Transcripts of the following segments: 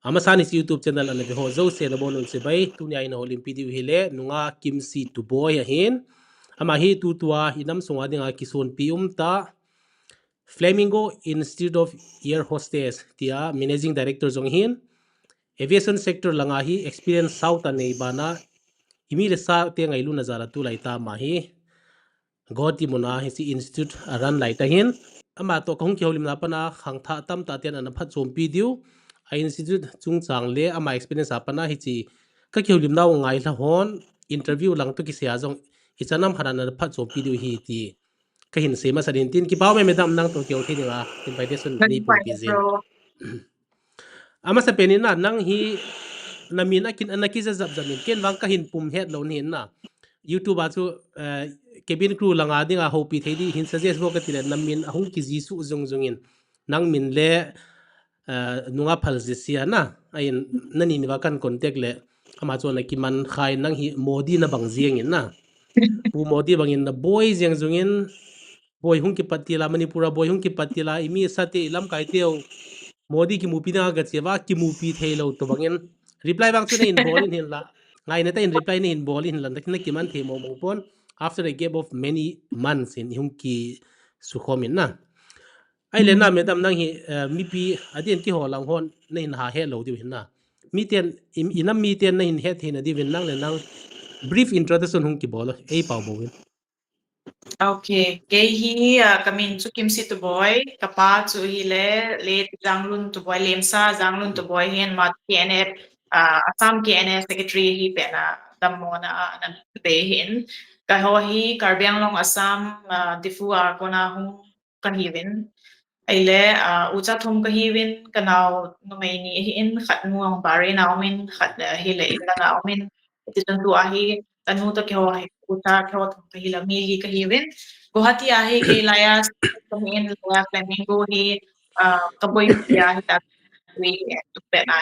Amasani si YouTube channel anabi ho zo se na bonun se bai tunya ina holim video hile nunga Kimshi Tuboi ahin ama hi tutua hinam sunga dinga kison ta Flamingo Institute of Air Hostess tia managing director jong hin aviation sector langa hi experience south anei bana imi le sa te ngai lu na zara tu lai ta ma hi goti muna hi si institute ran lai ta hin ama to kong ki holim na pana khang tha tam ta tian an phat chom video a institute chung chang le ama experience apana hi chi ka ki holim na ngai la hon interview lang to ki sia jong ichanam khana na phat chom video hi ti ka hin se ma sadin tin ki baw me medam nang to kyo thi nga invitation ni pum pi zin ama sa penin na nang hi namin akin anaki za zap zamin ken wang ka hin pum het lo hin na YouTube achu cabin crew langa dinga hopi thedi hin suggest bo ka tile namin ahung ki jisu zung zungin nang min le nunga phal jisia na ain nani ni wakan contact le ama chona ki man khai nang hi modi na bang jiang in na pu modi bangin na boy jiang zungin boy hung ki patila manipura boy hung ki patila imi sate lam kai teo modi ki mupi na ga chewa ki mupi thailo to bangin reply bang chu na in bolin hin la ngai na ta in reply ni in bolin lan na ki man the mo mo pon after a gap of many months in hung ki sukhomin na ai le na medam nang hi mi pi adien ki ho lang hon na in ha he lo di hin na mi ten inam mi ten na in he the na di win nang le nang brief introduction hung ki bolo ei pau bo win Okay, kay hi kamin chu Kimshi Tuboi kapa chu hi le janglun Tuboi lemsa janglun Tuboi hian mat KNF Assam KNF secretary hi pena damona nan be hin ka ho hi Karbiang Long Assam difu kona hu kahivin aile ucha thum kahivin kanao numaini hi in khat nuang bare naumin khat hi le langa umin tijan tu ahi tanu to kyo hai ucha kyo kahi la mi kahivin Guwahati ahi kay laya kamin laya Flamingo hi kaboy ya hi ta wi tupe na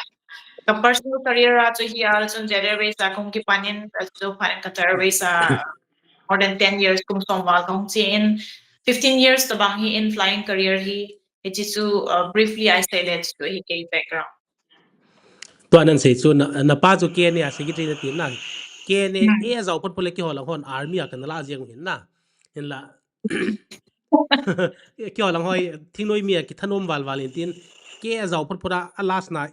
ka personal career ato hi alson jere sa kung kipanin so panin ka terway sa more than 10 years kung somwal kung in 15 years to bang hi in flying career hi ichisu briefly I stated to hi kay background to anan sei chu na pa chu ke ne a secretary na tin na ke ne e zau pot pole ki hola hon army a kan la jeng hin na hin la ki hola hoi thinoi mi ki thanom wal wal tin ke zau pot pora alas na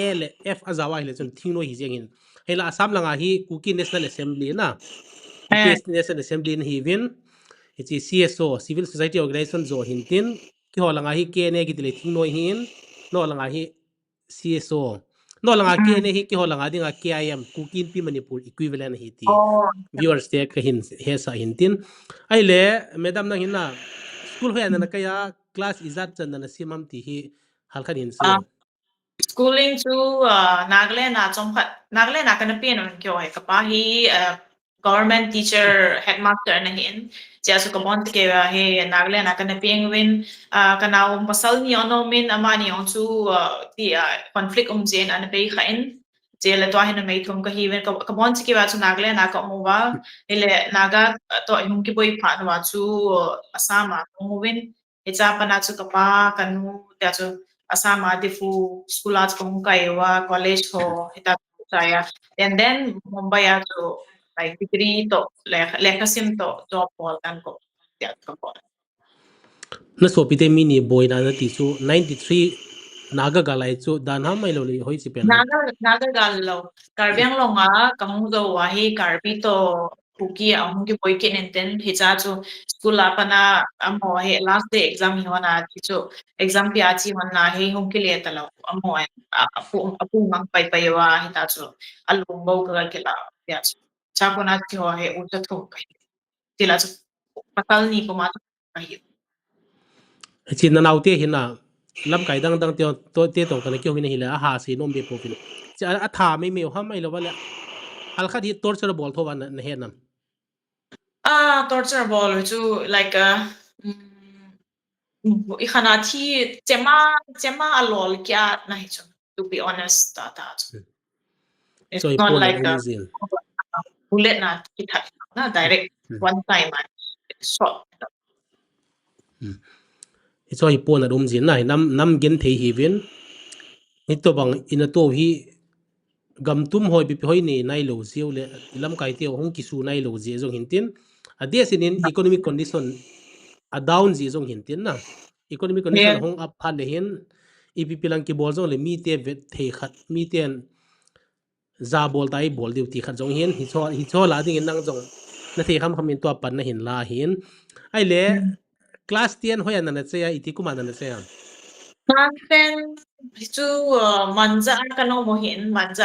e le f a zawa hi le chun thinoi hi jeng hin hela asam langa hi kuki national assembly na kuki national assembly hi win ichi CSO civil society organization zo hin tin ki hola nga hi ke ne ki tile thinoi hin no langa hi CSO no langa ke ne hi ki hola nga dinga KIM kukin pi manipur equivalent hi ti viewers te ka hin he sa hin tin ai le madam na hin na school hoya na kaya class izat chan na simam ti hi halkhan hin su schooling to Nagle na chomkhat Nagle na kana pian on kyo hai kapa hi government teacher headmaster na hin ja su komon ke he Nagle na kana pian win kana masal ni ono min amani on chu ti conflict jen an pe khain je le to hin mai thum ka hi wen komon ke wa chu Nagle na ka mu wa ele naga to hum ki boi phan wa chu asama mu win echa pana chu kapa kanu ta chu asama difu schoolat kong kaiwa college ko hita saya and then Mumbai to like degree to lekasim to job pol kan ko ya ko na so pite mini boy na ti chu 93 naga galai chu dan ha mai lo li hoi chi pen naga gallo karbyang longa kamu do wahi karbi to puki ang ki boy ken enten hicha chu school apana amo he last day exam hi wana chu exam pi achi wana he hum ki le talo amo apu mang pai pai wa hita chu alung bo ka kila ya cha ko na chi ho he uta tho kai tila chu patal ni ko ma kai chi na nau te hin na lam kai dang dang te tong kana kyo hin hi la ha si nom be popin cha a tha mai me ha mai lo wala al kha hi torture bol tho wan na he nam torture ball chu like ikhana thi chema alol kya nahi chu to be honest that it's so not ipon like a zin bullet na kita na direct one time shot so ipon zin na nam gen the hi win ito bang inato hi gam tum hoi pi hoi ni nai lo ziu le ilam kai ti hong kisu nai lo zi zong hintin adia sinin economic condition a down zi zong hintin na economic condition Yeah. hong up phan le hin ipi pilang ki bol zong le mi te vet thei khat mi ten za bol tai bol diu ti khat zong hin hi cho la ding nang zong na thei kham kham in to pan na hin la hin ai le class 10 hoi an na che ya iti kuma na che ya Content itu manja kan mo hin manja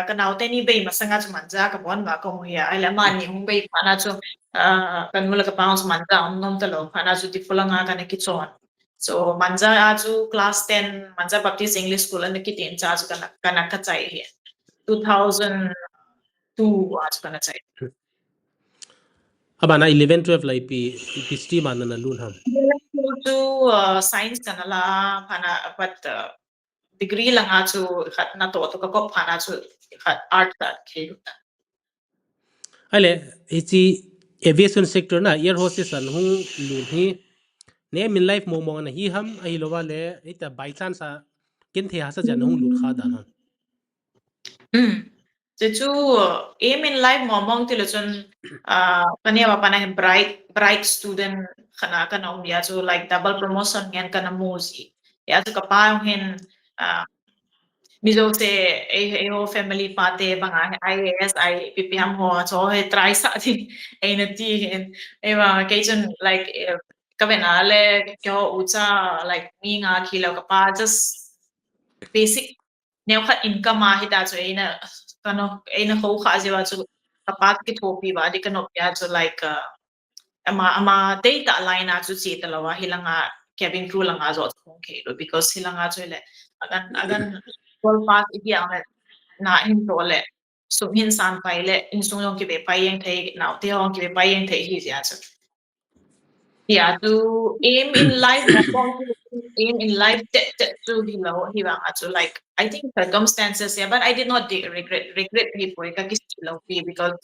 kan auto ni bay masanga chu manja ka bon ba ko ya ala mani hung bay pana chu kan mula ka pounds manja nom talo pana chu ti fulanga kan ki chon so manja aju class 10 manja baptist english school an ki tin cha chu kan ka chai he 2002 aju kan chai aba na 11 12 la ipi stream an na lun ham to science kan la pana but degree lang achu khat na to ka ko phana chu khat art ka khelu ta ale ichi aviation sector na air hostess an hung lun hi ne min life mo mo na hi ham ai lo wa le ita by chance a ken the ha sa jan hung lut kha dan ham je chu aim in life mo mong ti lo chun pania ba pana bright student khana kana ya chu like double promotion ngan kana mu si ya chu ka pa hin mizo se ho family pate banga IAS I PPM ho cho he try sa thi ai na ti hen ai ba kai chun like ka ve na le kyo ucha like mi nga khilo ka pa just basic neo khat income ma hi ta chu ai na ho kha je wa chu ka pa ki thopi ba di kanop ya chu like ama data line na chu chi ta lawa hilanga cabin crew langa zo khong ke lo because hilanga chu le agan call pass idia na in to le so min san pai le in sung yong ki be pai yang thei now te hong ki be pai yang thei hi ja chu yeah to aim in life mo kong to aim in life to hi wa chu like I think circumstances yeah but I did not regret people ka kis lo pi because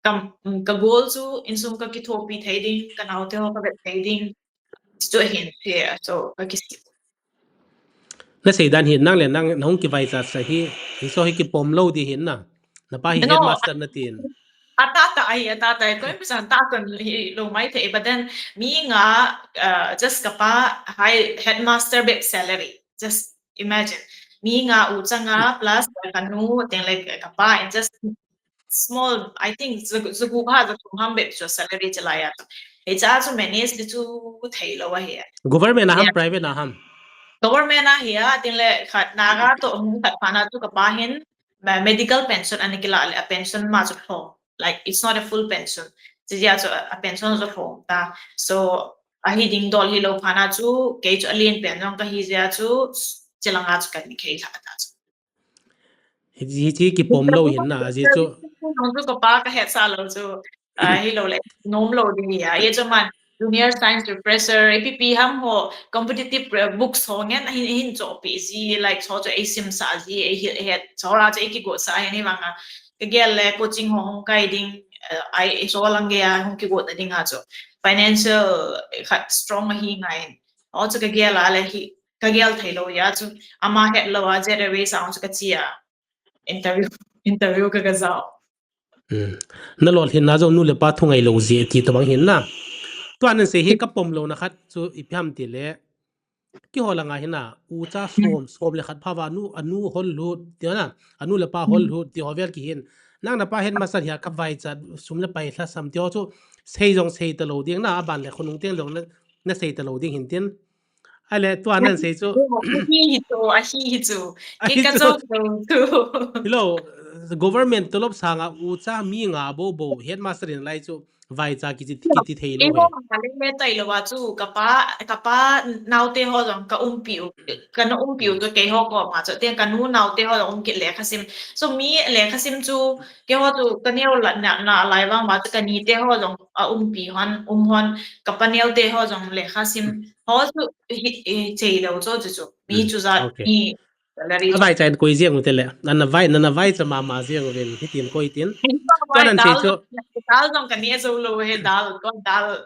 kam ka goal chu in sung ka ki thopi thei ding ka now te ho ka be thei ding to hin yeah so ka kis na sei dan hin nang le nang hung ki vai cha sa hi so hi ki pom lo di hin na pa hi no headmaster na tin atata ay ko impisan taton lo mai the but then mi nga just kapa high headmaster bit salary just imagine mi nga ucha nga plus kanu thing like kapa and just small I think zugu ha the hum bit so salary chala ya e cha to manage the to thai lo wa here government na ham private na ham government na hiya tin le khat naga to khat phana tu kapahin medical pension anikila a pension ma chu ho like it's not a full pension ji ya so a pension zo ho ta so a hi ding dol hi lo phana chu ke chu alien pen jong ka hi ja chu chilanga chu kan ni ke tha ta hi ki pom lo hin na ji cho nong chu pa ka het sa lo chu hi lo le nom lo di ya ye chu man junior science professor APP ham ho competitive books ho ngen hin hin cho pi ji like cho cho asim sa ji het cho ra cho ki go sa ni wanga ke gel le coaching ho hong kai ding I so lang ge ya hong ki go ta ding ha cho financial strong hi ngai also ke gel ale hi ka gel thai lo ya chu ama het lo a je re sa chu ka chia interview interview ka ga zao na lol hin na zo nu le pa thungai lo ji ti to bang hin na to an se hi ka pom lo na khat chu ipyam ti le ki hola nga hina u cha som le khat phawa nu anu hol lu ti na anu le pa hol lu ti hovel ki hin nang na pa hen ma san ya ka vai cha sum le pai thla sam tyo chu sei jong sei ta lo ding na ban le khonung teng long na sei ta lo ding hin tin ale to an se chu hi chu ke ai ka chu zo tu hello government tolop sanga u cha mi nga bo headmaster in lai chu vai cha ki ti thei lo Iho he makaling me tai lo chu kapa naute ho jong ka piu kan piu to ke ho ko ma cho ten kan nu naute ho jong ke le khasim so mi le khasim chu ke ho tu kan yo la na lai wang ma ka ni te ho jong pi han hon ka panel te ho jong le khasim ho chu chei lo cho chu mi chu za okay ni salary a vai cha ko jiang u tele na vai cha ma jiang ven hitin ko itin to Why nan se dal chu dal dong kan ye zolo he dal ko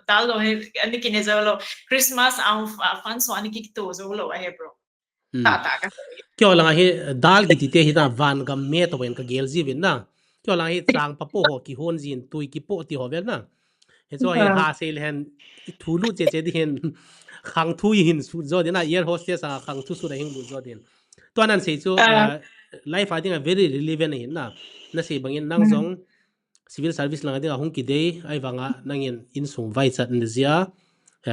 dal lo he ani kin zolo Christmas ang fan so ani ki to zolo he bro ta ta ka kyo lang hi dal ki ti te hi na van gam me to wen ka gel ji vin na kyo lang hi chang pa po ho ki hon jin tui ki po ti ho vel na he cho hi ha sel hen thulu che di hen khang thu hin su zo din na air hostess a khang thu su da hing lu zo din to nan se chu life I think a very relevant hin na se bangin nang zong civil service lang ading ahong ki day ai wanga nangin in sung vai chat ni zia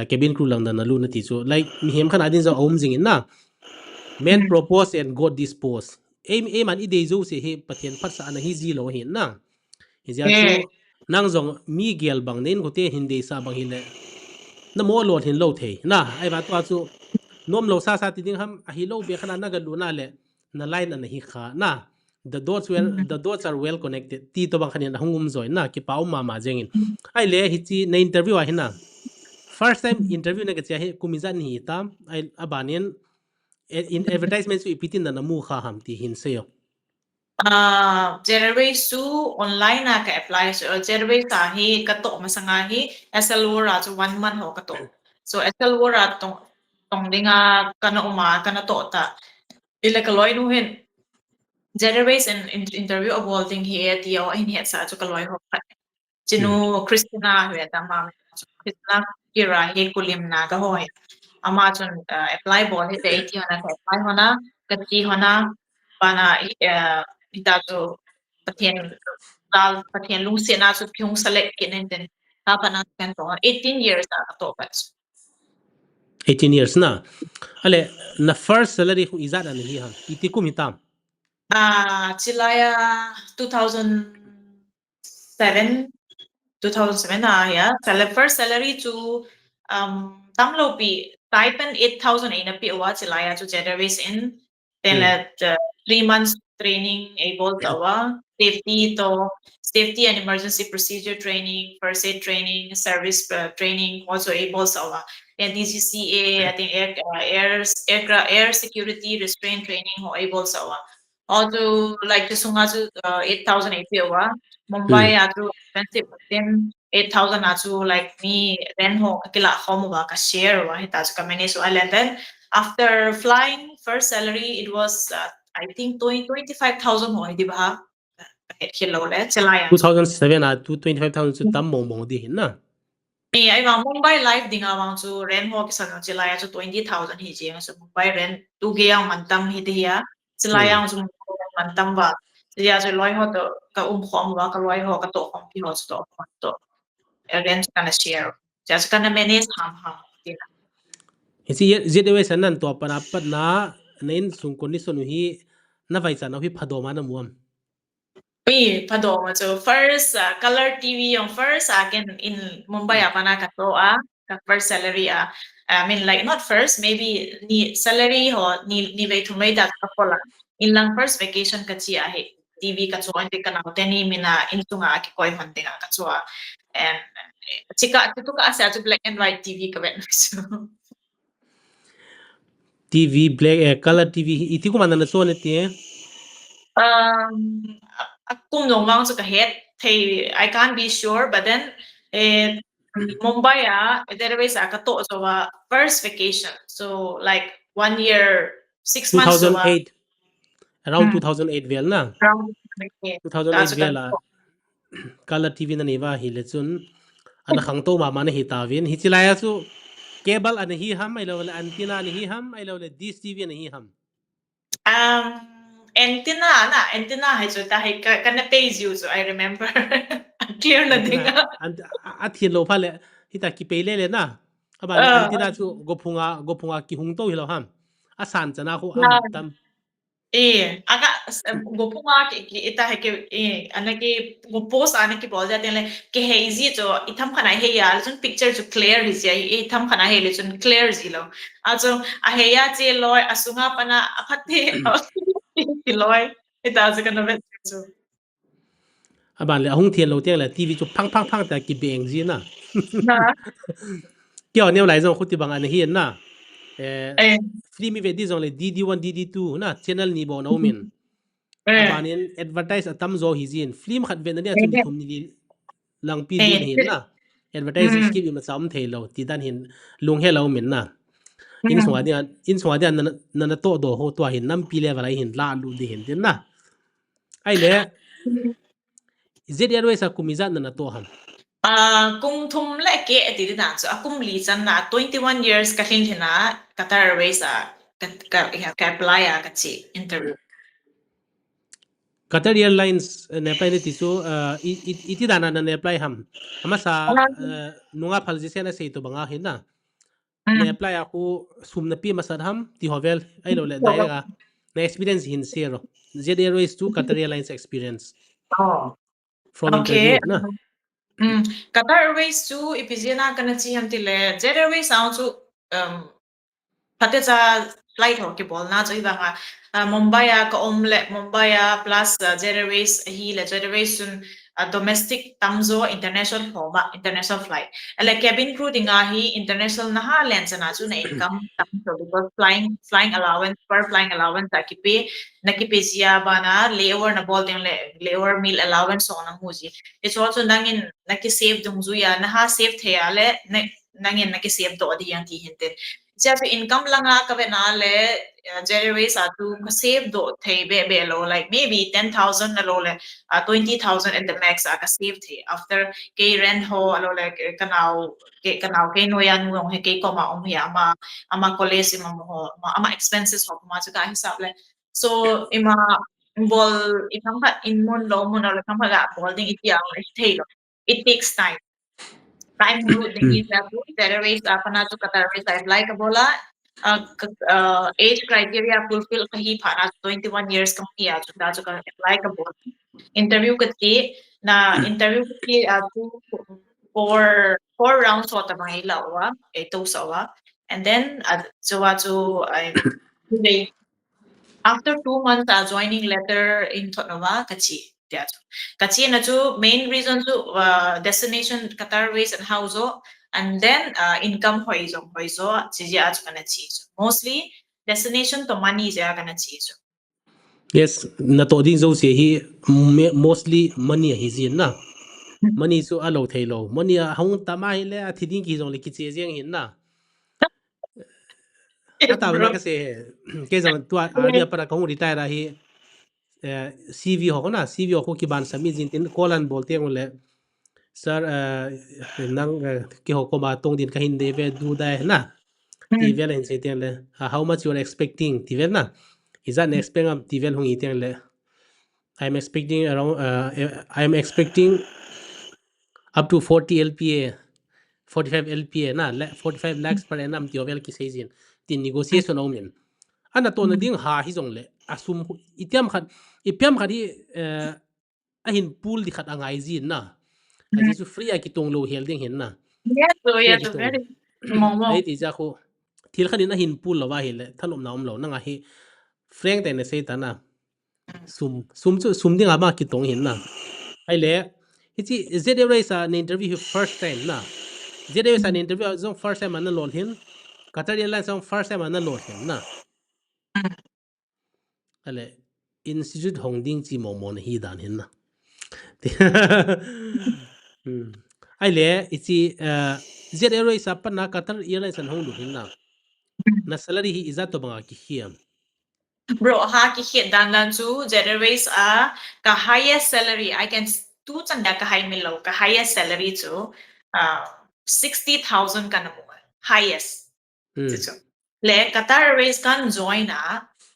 cabin crew lang na lu na ti chu like mi hem khan adin zo om jing in na men propose and God dispose aim an ide zo se he pathian phat sa na hi ji lo hin na hi ja chu nang zong mi gel bang nen ko te hindi sa bang hile na mo lo hin lo the na ai ba to chu nom lo sa ti ding ham a hi lo be khana na ga lu na le na line na hi kha na the dots are well connected ti to bang khanin hungum zoi na ki pau ma jengin ai le hi chi na interview a hina first time interview na ga cha he kumizan hi tam ai abanin in advertisement su ipitin na mu kha ham ti hin se yo Jerry su online na ka apply so Jerry sa hi ka to masanga hi SL wora so 1 month ho ka to so SL wora tong dinga kana uma kana to ta ila ka loi nu hin Jerry and interview of holding here ti o in het sa so ka loi ho chinu Christina hwe ta ma Christina kira he kulim na ka hoy ama chun apply bol he te ti hona ka apply hona ka ti hona pana ita to pathian dal pathian lung se na su pyung select kin den ta pana kan to 18 years ta to pa 18 years na ale na first salary hu izat an hi ham iti kum hitam chilaya 2007 yeah first salary to tamlo pi stipend 8,000 ina pi wa chilaya to generate in then at 3 months training able to safety and emergency procedure training first aid training service training also able to and DGCA I think air security restraint training ho able to also like the sunga 8,000 AP Mumbai atu expensive then 8,000 atu like me then ho kila home wa ka share wa hita ka manage wa then after flying first salary it was I think 25,000 ho di ba kilo le chalaya 2007 to 25,000 su tam mong di hin na ai wa Mumbai life dinga wang chu rent ho ki sa chalaya chu 20,000 hi jeng so Mumbai rent tu ge yang mantam hi dia chalaya chu mantam ba ya so loi ho to ka khom wa ka loi ho ka to khom ki ho to rent kana share just kana manage ham isi ZW sanan to pana pat na nen sung condition hi na vai cha na hi phadoma na muam Padoma so first color TV yung first again in Mumbai apana ka to ka first salary I mean like not first maybe ni salary ho ni vai thumai da ka pola in lang first vacation ka chi ahe TV ka so ante kana teni mina in tunga ki koi mante ka so and chika tu ka asa to black and white TV ka ben so TV black color TV iti ko manana so ne tie akum no mang so ka het thei I can't be sure but then Mumbai there is a kato so first vacation so like 1 year 6 months so 2008 around 2008 vel na around 2008 vel color TV na ni wa hi le chun ana khang to ma na hi ta vin hi chilaya chu cable an hi ham ai lo le antenna ni hi ham ai lo le dish TV ni hi ham antenna hai so ta hai kana page you so I remember clear na dinga a thien lo pha le hi ta ki pe le na aba antenna chu go phunga ki hung to hi lo ham a san chana khu amat tam aga gopunga ki ita hai ke anaki gopos anaki bol jate le ke hazy jo itham khana he ya chun picture jo clear hi jai itham khana he le chun clear ji lo ajo a he ya che loi asunga pana aphathe ki loi ita je kana vet jo aba le hung thien lo te le TV chu phang ta ki beng ji na na kyo ne lai zong khuti bang an hi na eh free mi ve di zong le DD1 DD2 na channel ni bo no min abanin advertise atam zo hi jin film khat ve na ne chu mi thum ni lang pi du hin na advertise skip ma sam thei lo ti dan hin lung he lo min na in sunga dia na to do ho to hin nam pi level ai hin la lu di hin tin na ai le Z Airways a kumiza na to ham kung thum le ke ati di dan so akum li chan na 21 years ka hin hina Qatar Airways ka apply ka chi interview. Qatar Airlines ne apply ni tisu iti dana na ne apply ham ama sa nunga phalji se na sei to banga hin na ne apply aku sumna pi masad ham ti hovel ai lo le dai ga na experience hin zero Z Airways to Qatar Airlines experience Oh, from okay. interview na Qatar Airways to ipizina kana chi ham tile Jet Airways sound to pate cha flight ho ke bol na choi banga Mumbai ka omle Mumbai plus Jet Airways hi le Jet Airways sun domestic tamzo international homa international flight ele cabin crew dinga hi international na ha len chana chu na income tamzo because flying allowance per flying allowance nakipe zia bana layover na bol ding layover meal allowance on na muji it's also nangin naki save dung zu ya na ha save the ale nangin naki save do di yang ti hinten jab income langa ka be na le January sa tu ka save do thei be lo like maybe 10,000 lo le 20,000 at the max ka save thei after ke rent ho lo le kanao ke no ya nu he ke ko ma ya ama college ma mo ama expenses ho ma ka hisap le so ima bol itang ka in mon lo mon lo kang ga bol ding itiang thei lo it takes time time root ding is that terrorist apana to terrorist like bola age criteria fulfill kahi phana 21 years kam kiya to da ka apply ka bola interview ka ti na interview ka ti four rounds ho ta mai lawa e to sawa and then after 2 months joining letter in Thotnawa kachi kachi na chu main reason to destination Qatar Airways and household and then income hoizo chiji ach kana chi mostly destination to money ja kana chi yes na to ding zo se hi mostly money hi zin na money su a lo thei lo money a hong ta mai le a thi ding ki zong le ki che jeng hin na yes ata bro na ka se ke zong tu a dia para kong retire a hi CV ho na CV ho ki ban sami jin tin kolan bolte ngol le sir nang ki ho ko ma tong din ka hin de ve du da na ti vel hin se ten le how much you are expecting ti vel na is that expect am ti vel hong i ten le I'm expecting around I'm expecting up to 40 LPA 45 LPA na 45 lakhs per annum ti ovel ki season tin negotiation omen ana to na ding ha hi jong le asum itiam khat ipiam khadi a hin pool di khat angai zin na aji su free a ki tong lo hel ding hin na yes so free a yes ki tong very momo ai ti ja ko thil khanin a hin pool lo wa hel thalom na om lo na nga hi frank te ne sei ta na sum ding ama ki tong hin na ai le hichi zedewra is an interview first time na zedewra is an interview zong first time an lol hin Qatar Airlines zong first time an lol hin na ale institute hongding chi mo mon hi dan hin na ai le ichi zedewra is apa na Qatar Airlines an hong lu hin na salary hi izat to banga ki hiam bro ha ki hit dan chu generates ka highest salary I can tu chanda ka high milo ka highest salary chu 60,000 kana mo highest chu le Qatar Airways kan join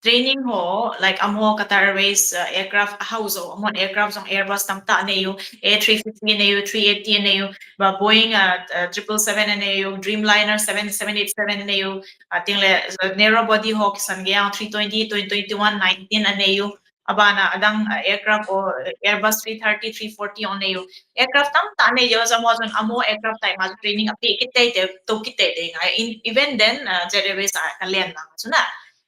training ho like amo Qatar Airways aircraft house o amo aircraft song Airbus tam ta ne yu A350 ne yu 380 ne yu ba Boeing 777 ne yu Dreamliner 7787 ne yu ting le narrow body ho kisan ge 320 2021 19 ne yu abana adang aircraft o Airbus 330 340 on ne yu aircraft tam ta ne yo Amazon amo aircraft time ma training api kitai te to kitai de even then Airways kalian na suna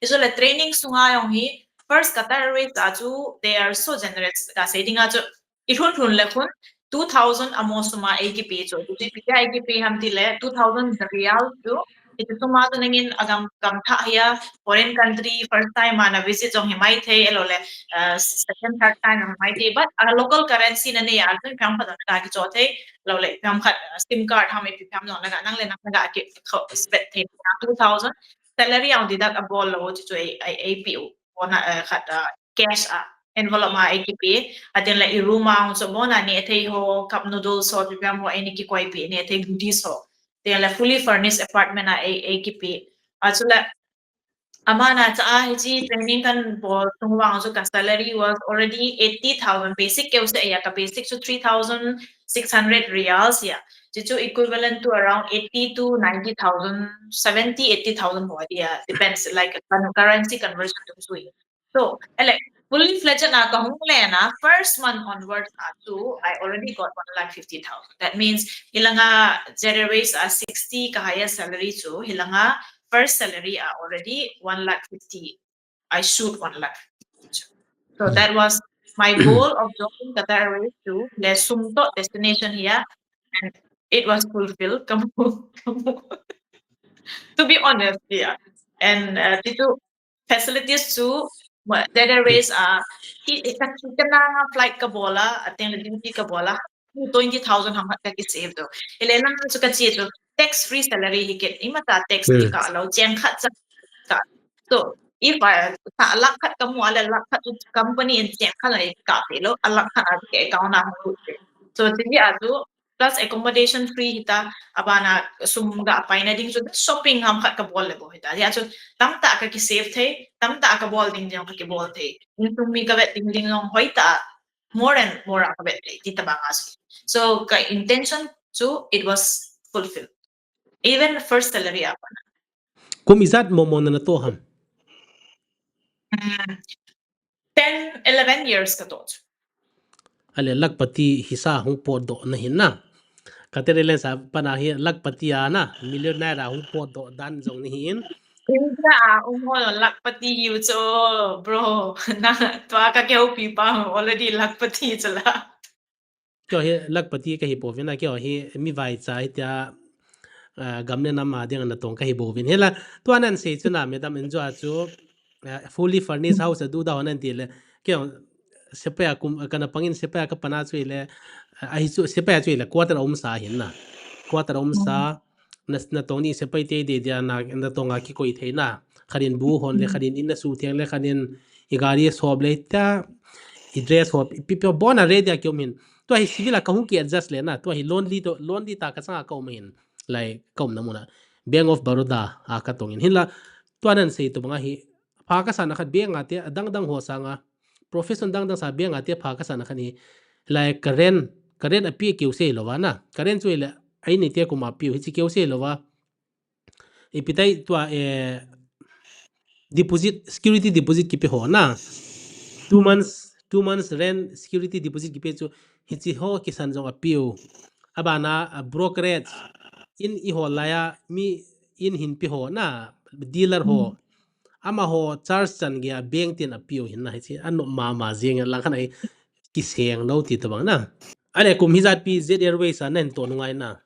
iso le training sunga yong hi first Qatar Airways aju they are so generous ka setting aju ihun thun le khun 2000 amo suma agi pay so tu pika agi pay ham tile 2000 real to itu suma to nangin agam kam tha ya foreign country first time mana visit jong himai the elo le second third time himai the but local currency na ne ya kan kam pha ka ki cho the lo le kam khat sim card ham pi kam no na nang le nang ga ki spet the 2000 salary ang deduct a ball lo chu ai pu ona khat cash envelope ma AKP atin la iruma ang so bona ni thei ho cup noodles so pipam ho ai ni ki koi pi ni thei goodies ho they la fully furnished apartment AKP achula amana cha hiji training kan bol tungwang so ka salary was already 80,000 basic ke use ya ka basic so 3,600 reals ya jichu equivalent to around 80 to 90,000 70 80,000 ho ya depends like currency conversion to sui so ele fully fledged na ka hung le na first month onwards to I already got 1,50,000 that means hilanga generate 60 ka higher salary so hilanga first salary are already 1,50,000. I shoot 1,50,000. So that was my goal of joining Qatar Airways to the Sumto destination here, and it was fulfilled. To be honest, yeah. And dito facilities too. Qatar Airways kita na nga flight ka bola at yung duty ka bola 20,000 hang ka save do. Ilan lang suka chito tax free salary hikit imata tax di ka alaw jeng khat sa ka. So if I alak khat kamu ala alak khat company in jeng khat lai ka lo alak khat ke account na hang. So tindi atu plus accommodation free hita abana sumga apay na ding so shopping ham khat ka bol lebo hita ya so tamta ka ki save the tamta ka bol ding jong ka ki bol the into mi ka bet ding long hoita more and more ka bet tita bangas so ka intention to it was fulfilled even first salary apa Kumizat mo na to ham 10 11 years ka to ale lakpati hisa hung po do na hin na katerelen sa panahi lakpati ana millionaire hung po do dan jong ni hin India umhol lakpati hiu cho bro na to ka keu pi pa already lakpati chala kyo he lakpati ka hi po vina kyo hi mi vai cha tia gamne na ma ding na tong ka hi bo vin hela to anan se chu na medam enjoy chu fully furnished house du da honan ti le kyo sepa kum kana pangin sepa ka pana chu le ai chu sepa chu le quarter sa hin na quarter sa na tong ni sepa te de dia na tonga ki koi theina kharin bu hon le kharin in na su theng le kharin igari sob le ta i dress hop pipo bona ready kyo min to hi civil ka hu ki adjust le na to hi lonely ta ka sa ka min lai kom na muna bank of baroda a ka tongin hila to anan sei to mga hi pha ka sa na khat bank ate dang ho sa nga profession dang sa bank ate pha ka sa na khani lai karen api keu se lo wa na karen chu le ai ni te ko ma pi hi chi keu se lo wa ipitai to deposit security deposit ki pe ho na 2 months rent security deposit ki pe chu hichi ho kisan jong apio abana brokerage in I ho laya mi in hin pi ho na dealer ho ama ho charge chan gya bank tin apio hin na hichi an ma jeng lang khan ai ki seng no ti to bang na ale kum hizat pi z airways anen to nungai na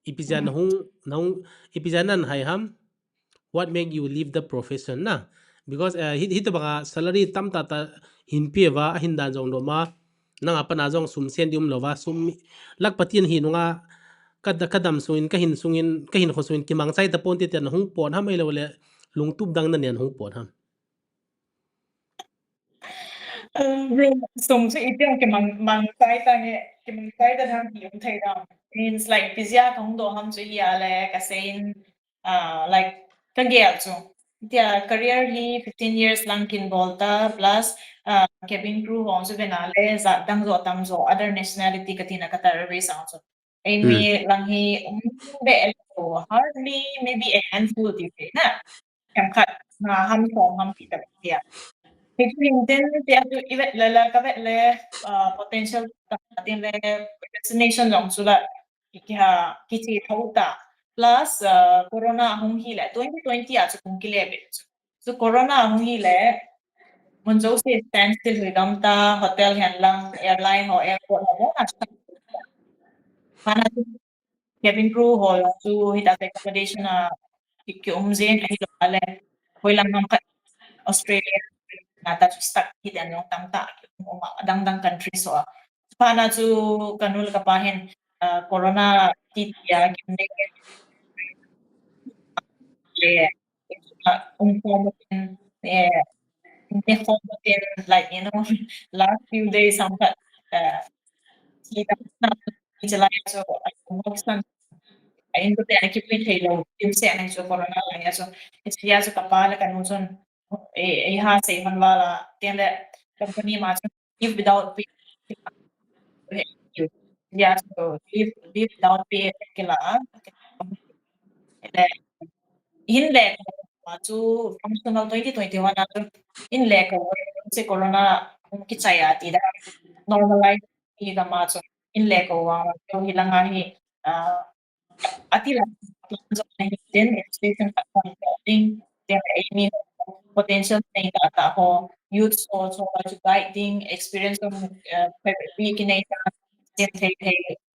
ipizan hung ipizanan hai ham what make you leave the profession na because hit banga salary tam ta hin piwa hin dan jong do ma nang apa na jong sum sen dium lova sum lak patin hi nunga kadam suin ka hin sungin ka hin khosuin ki mang chai ta pon ti ten hung pon ham ai lo le lung tup dang na nen hung pon ham Sum so itiang ke mang sai ta nge ke mang sai ta thang hi um thai da means like pizza kong do ham so ya le ka sein like ka gel so dia career hi 15 years lang kin volta plus cabin crew hong so benale za dang zo tam zo other nationality katina Qatar Airways ang so ai mi lang hi be so hardly maybe a handful di na kam khat ham thong ham pi ta ya LinkedIn thì như vậy là các bạn là potential tiền về destination giống như là cái gì thấu ta plus corona không hi là 2020 à cũng cái lệ so corona không hi là mình dấu sẽ standstill rồi đâm ta hotel hàng lang airline hoặc airport hoặc mỗi mana cabin crew hoặc là su hita accommodation cái umzen ay lo ale hoy lang ng Australia nata stuck hitan yung tamta dang country so pana tu kanul kapahin corona titya gimne le like last few days sampai kita sila so buksan ayun ko tayo kipin hello yung siya nang so corona lang ya so siya so kapala kan unson ha sa iman wala tienda company mas give without pay ya so leave without pay kila in lek chu functional 2021 atun in lek se corona ki chaya ti da normalize hi da ma chu in lek wa to hilang hi atila plans of then education thing there any potential thing that ako youth also to guiding experience of weekend then thei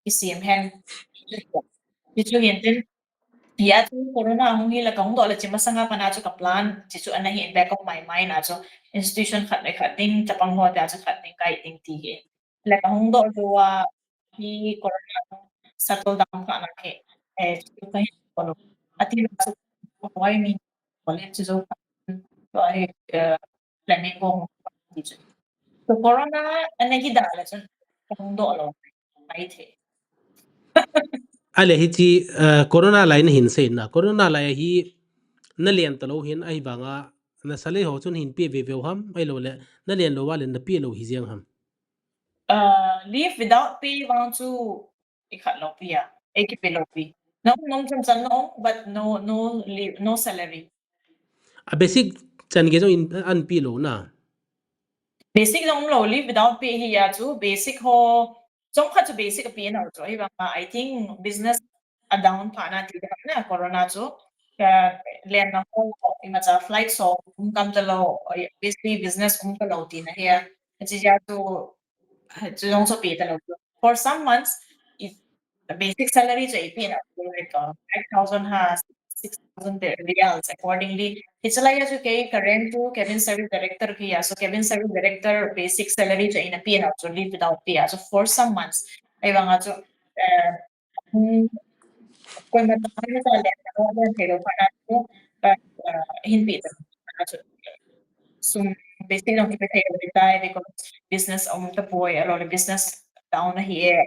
isim hen itu hinten ya tu corona ang hila kung do la chima sanga pa na ka plan chichu anahi in back of my mind na institution khat le khating chapang ho ta khat ne kai ting ti ge la kung do do wa hi corona settle down ka na ke chichu kai kono ati na so why me wala chichu to ai Flamingo chichu so corona anahi da la chun kung do lo ai the ale hi chi corona lai na hin se na corona lai hi na lian talo hin ai banga na sale ho chun hin pi ve ve ham ai lo le na lian lo wa le na pi lo hi jiang ham leave without pay want to ikat lo ya ekip lo pi no no from no but no leave no salary a basic chan ge in an pi lo na basic dong lo leave without pay hi ya chu basic ho trong kha chu basic pi na chu hi ba I think business a down pa na ti na corona chu ka len na ho ima cha flight so kam ta lo basically business ka lo ti na here chi ya chu for some months, if the basic salary is 18, like 5,000 has 6,000 reals accordingly. It's like as okay, current to cabin service director here. So cabin service director basic salary is in a P and so leave without pay. So for some months, ay bang ato kung matapos na tayo na pero para to hindi so basically don't keep it retire because business Tuboi a lot of business down here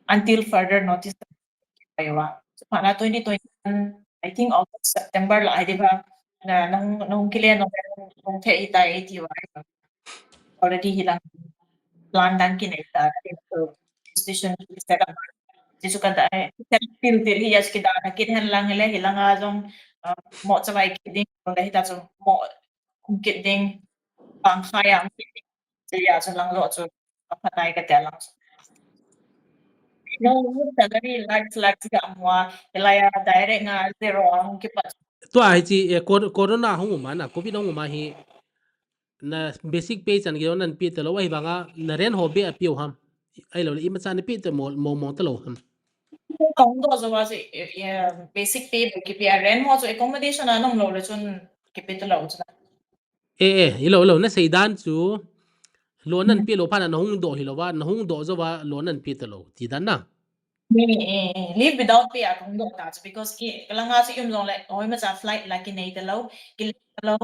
until further notice so para 2021 I think August September la di ba na nung kilian nung thei tai already hilang plan dan kinita institution set up jisu kada feel hiya kita na kinhan lang nila hilang azong mo sa vai kiding dahil ta mo kiding pang kaya ang kiding siya so lang lo so patay ka lang no salary like ka amwa ilaya direct nga zero ang kipat to ai chi corona hu ma na covid hu ma hi na basic pay chan ge nan pi te lo ai banga na ren ho be a piu ham ai lo i ma chan pi te mo te lo ham kung do so was basic pay kipi ren mo so accommodation anong lo le chun kipi to lo i lo na sei dan chu lo nan pi lo pa na hung do hi lo wa na hung do zo wa lo nan pi te lo ti dan na leave without pay akong do that's because lang nga si yung long like oy ma sa flight like in ay dalaw dalaw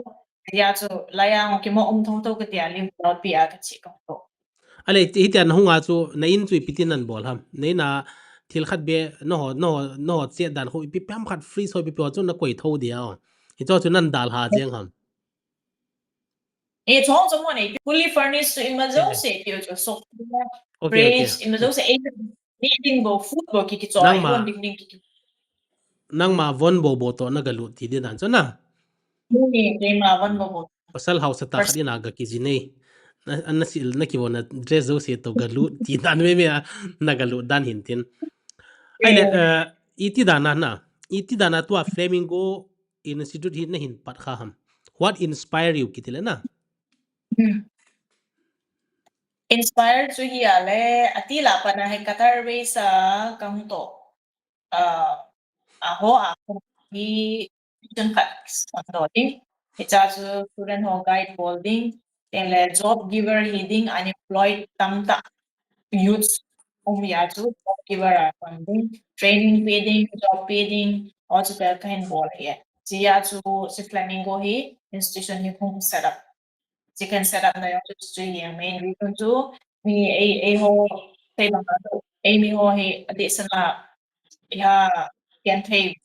ya so laya ngo ki mo thong to ka tia leave without pay ka chi kong to ale ti tian hung a chu na in chu pitin nan bol ham nei na thil khat be no ho che dan ho pi pam khat free so pi po chu na koi tho dia hi cho chu nan dal ha jeng ham e chong chong mo nei fully furnished in ma zo eh se ti jo so okay fridge in ma zo se eating bo food bo ki cho nang ai ma won ding ding ki nang ma von bo to na galu ti di dan cho na ni ma wan bo pasal house ta first khadi na ga ki jinei an na sil na ki wona dress zo se to galu ti dan me me na galu dan hin tin ai le iti dana na iti dana to flamingo institute hin na hin pat kha ham what inspire you kitile na inspired to hiale atila pa na hekatar way sa kang to aho ako hi mission cuts ongoing it's also student ho guide holding then job giver leading unemployed tamta youth yachu job giver funding training feeding job feeding also ka kain bol here Jia chu si Flamingo hi institution hi khung set up. She can set up na yung studio main reason chu mi a ho thei bang a mi ho hi adi sana ya kian thei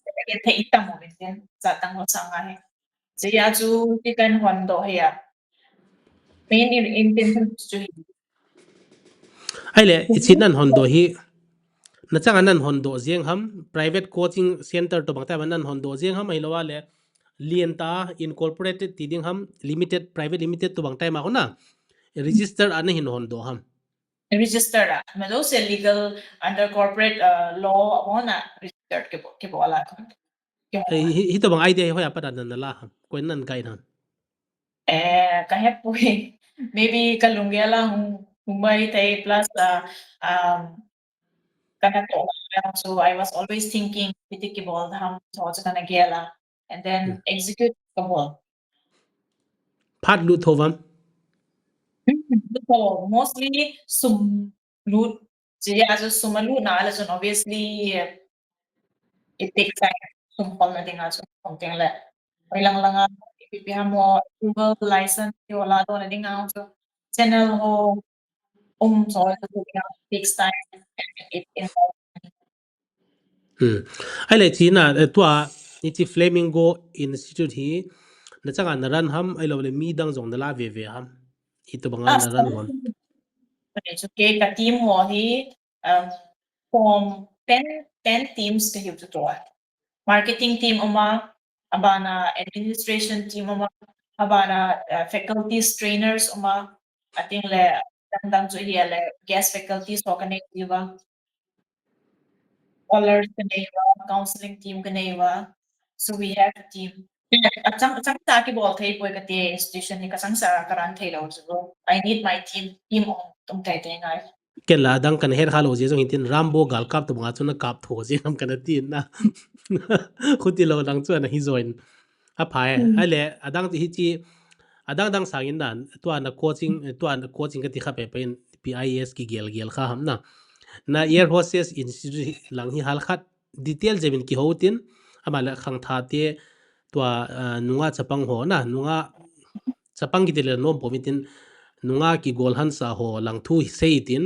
itam mo bin sa tang ho sang ha. Jia chu ti kan hon do ya. Main intention chu hi. ai le ichin an hondo hi na chang anan hondo jeng ham private coaching center to bangta banan hondo jeng ham ai lawa le lienta incorporated tiding ham limited private limited to bangta ma hona register an hin hondo ham Registered मतलब से legal under corporate law वो ना registered के बोला क्यों hi to bang idea hoya padan na la ham ko nan kai nan कहे पुए maybe kalungia la humai tay plus um kana to so I was always thinking piti ke bol ham so kana gela and then execute the ball phat lu thovam so mostly sum loot jadi as sumalu na ala so obviously it takes time sumpal na din aso something like ilang lang ipipihan mo Google license wala to na din so channel ho so it takes time and it involves ai le china tua ichi flamingo institute hi na changa na ran ham ai lo le mi dang jong na la ve ham hi to banga na ran hon so okay ka team ho hi from 10 teams ka hiu to marketing team uma abana administration team uma abana faculties trainers uma ating le dang so hi le guest faculties ho connect diba scholars kanaiwa counseling team kanaiwa so we have a team achang ta ki bol thei poi ka te institution ni ka sang sa karan thei lo so I need my team on tum thai te ngai ken la dang kan her halo je jong tin rambo gal kap to banga chuna kap tho je ham kan tin na khuti lo dang chu na hi join a phai ai le adang hi chi adang dang sangin nan to an coaching ka ti kha pe pen PIS ki gel kha ham na air hostess institute lang hi hal khat detail jemin ki hotin amala khang tha te to nunga chapang ho na nunga chapang ki tele nom pomitin nunga ki gol han sa ho lang thu seitin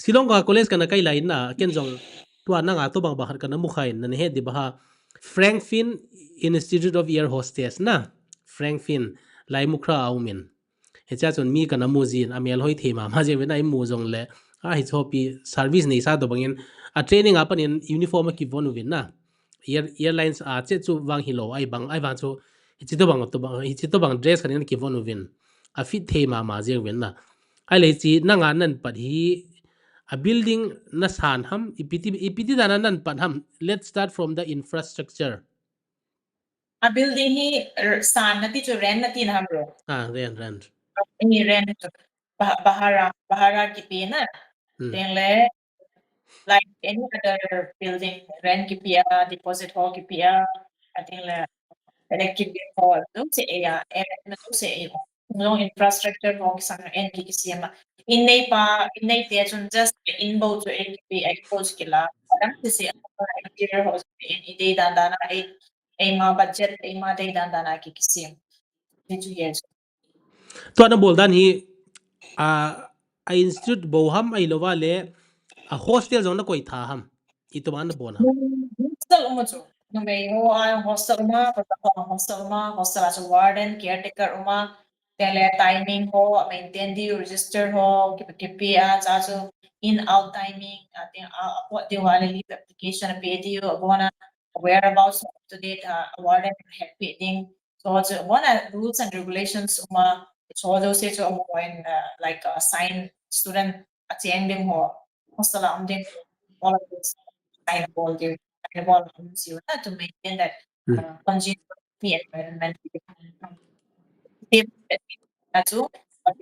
silonga college kana kai lain na kenjong to na nga to bang bahar kana mukhain na he di baha Frankfin Institute of Air Hostess na Frankfin lai mukra aumin hecha chon mi kana muzin amel hoi thema ma je na mu jong le a hi chopi service nei sa do bangin a training apan in uniform ki vonu vin na airlines a che chu wang hilo ai bang chu hi to bang dress kan ki vonu vin a fit thema ma je wen na ai le chi na nga nan pat hi a building na san ham ipiti dana nan pat ham let's start from the infrastructure a building hi san na ti chu ren na tin ham ro ren ni ren bahara ki pe na then le like any other building rent ki pia deposit ho ki pia I think le electric bill ho do se ya na do se no infrastructure ho ki sang en ki siama in nei te chun just in bo to en ki I suppose ki la adam se interior ho in ide dan dana ai ma budget ai ma dai dan dana ki siam ni chu yes to na bol dan hi a institute bo ham ai lova le a hostel zong na koi tha ham I to man bon ham hostel uma chu no me ho a hostel as a warden caretaker uma tele timing ho maintain the register ho kipi cha chu in out timing ating what the wala leave application pay you bona whereabouts up to date warden happy thing so one rules and regulations uma so those say to when like assign student at the ending ho hostel amding all of this kind of all you to maintain that congenial environment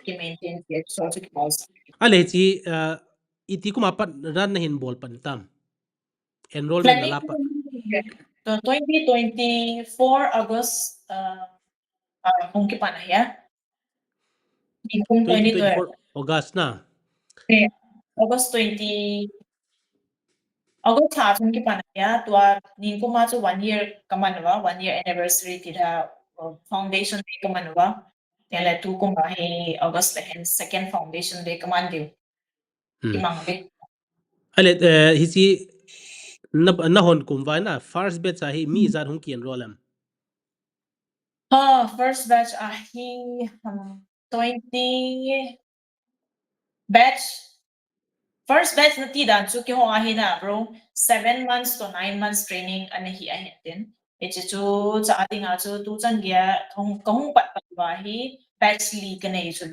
to maintain the social policy. ale chi iti kuma pat ran na hin bol pan tam enrollment na Planning lapa to 2024 August kung kipan na ya kung 2012 2024 August na August 20 August tha chung ki panaya tua ning ko ma chu 1 year kamanwa 1 year anniversary tida foundation day kamanwa tele tu ko ma he August hen second foundation day kaman diu kimang be ale hisi na hon kum vai na first batch hi mi zat hung kian rolam first batch he 20 batch first batch na ti dan chu ki ho ahi na bro 7 months to 9 months training an hi a hen chu cha atinga chu tu chan gya kong pat pat ba hi batch li ka nei chu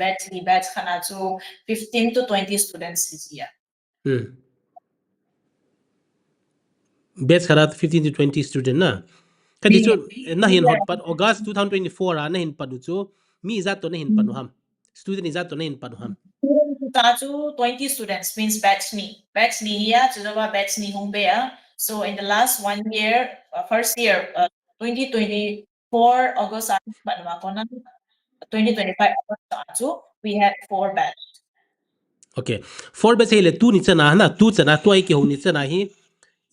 batch khana chu 15 to 20 students hi ya batch kharat 15 to 20 student na kadi chu na hin hot pat August 2024 na hin padu chu mi zat to na hin panu ham student zat to na hin panu ham Tachu 20 students means batch ni here chuwa batch ni hong be so in the last 1 year first year 2024 August but 2025 August we had 4 batch okay 4 batch hele tu ni chana na tu chana toy ki ho ni chana hi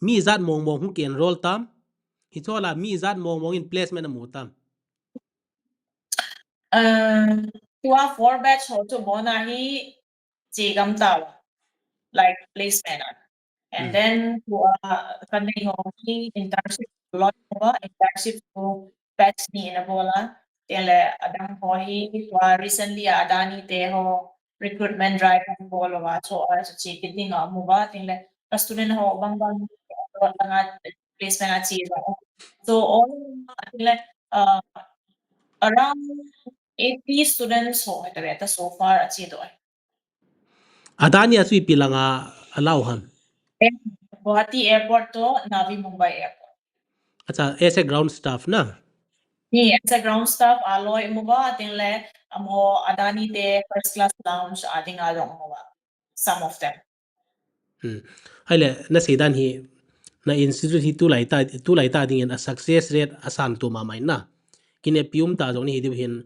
mi zat mong mong hung kian rol tam hi chola mi zat mong mong in placement amu tam tua 4 batch ho to bona hi jigam taw like placement and then kanai ho hi internship lot ho internship ko batch ni na bola tele adang ho hi tua recently adani te ho recruitment drive ko bola wa so chi kidding amu ba tele student ho bang placement achi so all tele around 80 students ho ita so far achi do adani asui pilanga allow ham Guwahati airport to Navi Mumbai airport acha as a ground staff na ni as a ground staff aloy mo ba ating le amo adani te first class lounge ating along mo ba some of them haile na sedan hi na institute hi tu lai ta ding a success rate asan tu ma mai na kine pium ta jong ni hi hin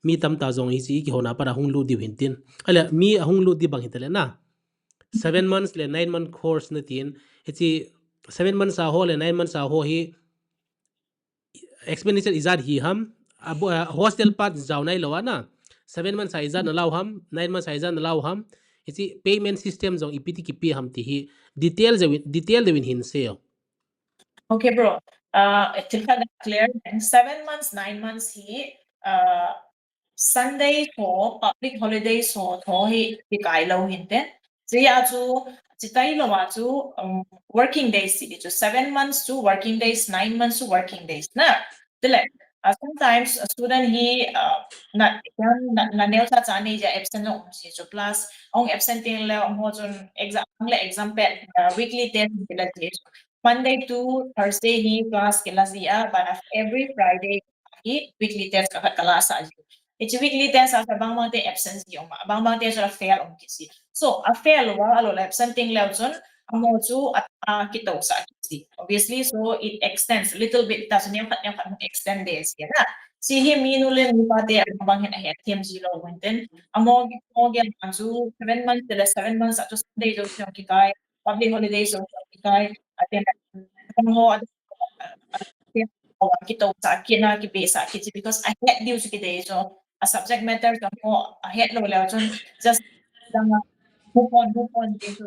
mi tam ta jong hi chi ki hona para hung lu di hin tin haile mi hung lu di bang hitale na 7 months le 9 month course na tin hi 7 months a ho le 9 months a ho hi expenditure izad hi ham hostel part jaw nai lawa na 7 months a izad na law ham 9 months a izad na law ham hi payment system jong ipiti ki pi ham ti hi detail de win hin seo okay bro till clear 7 months 9 months he Sunday ko public holidays ho tho hi kai lo hin te ji ya chu chitai lo wa chu working days si chu 7 months to working days 9 months to working days na tile sometimes a student he na nel cha cha ni ja absent no si chu plus ong absenting le ong ho chun exam pet weekly test la ji Monday to Thursday he class kelas ya but every Friday he weekly test ka class a it's weekly test as a bang te absence yung bang te sort of fail on kisi so a fail wa alo absenting lewson amo chu at kita sa kisi obviously so it extends little bit tas niya extend days ya na si him minule ni pate bang hin ahead him zero wenten amo gen chu 7 months to 7 months at Sunday so kikai public holidays so kikai atin mo kita sa kina ki basa ki because I had news ki day so a subject matter so mo I had lo la just dang move on din so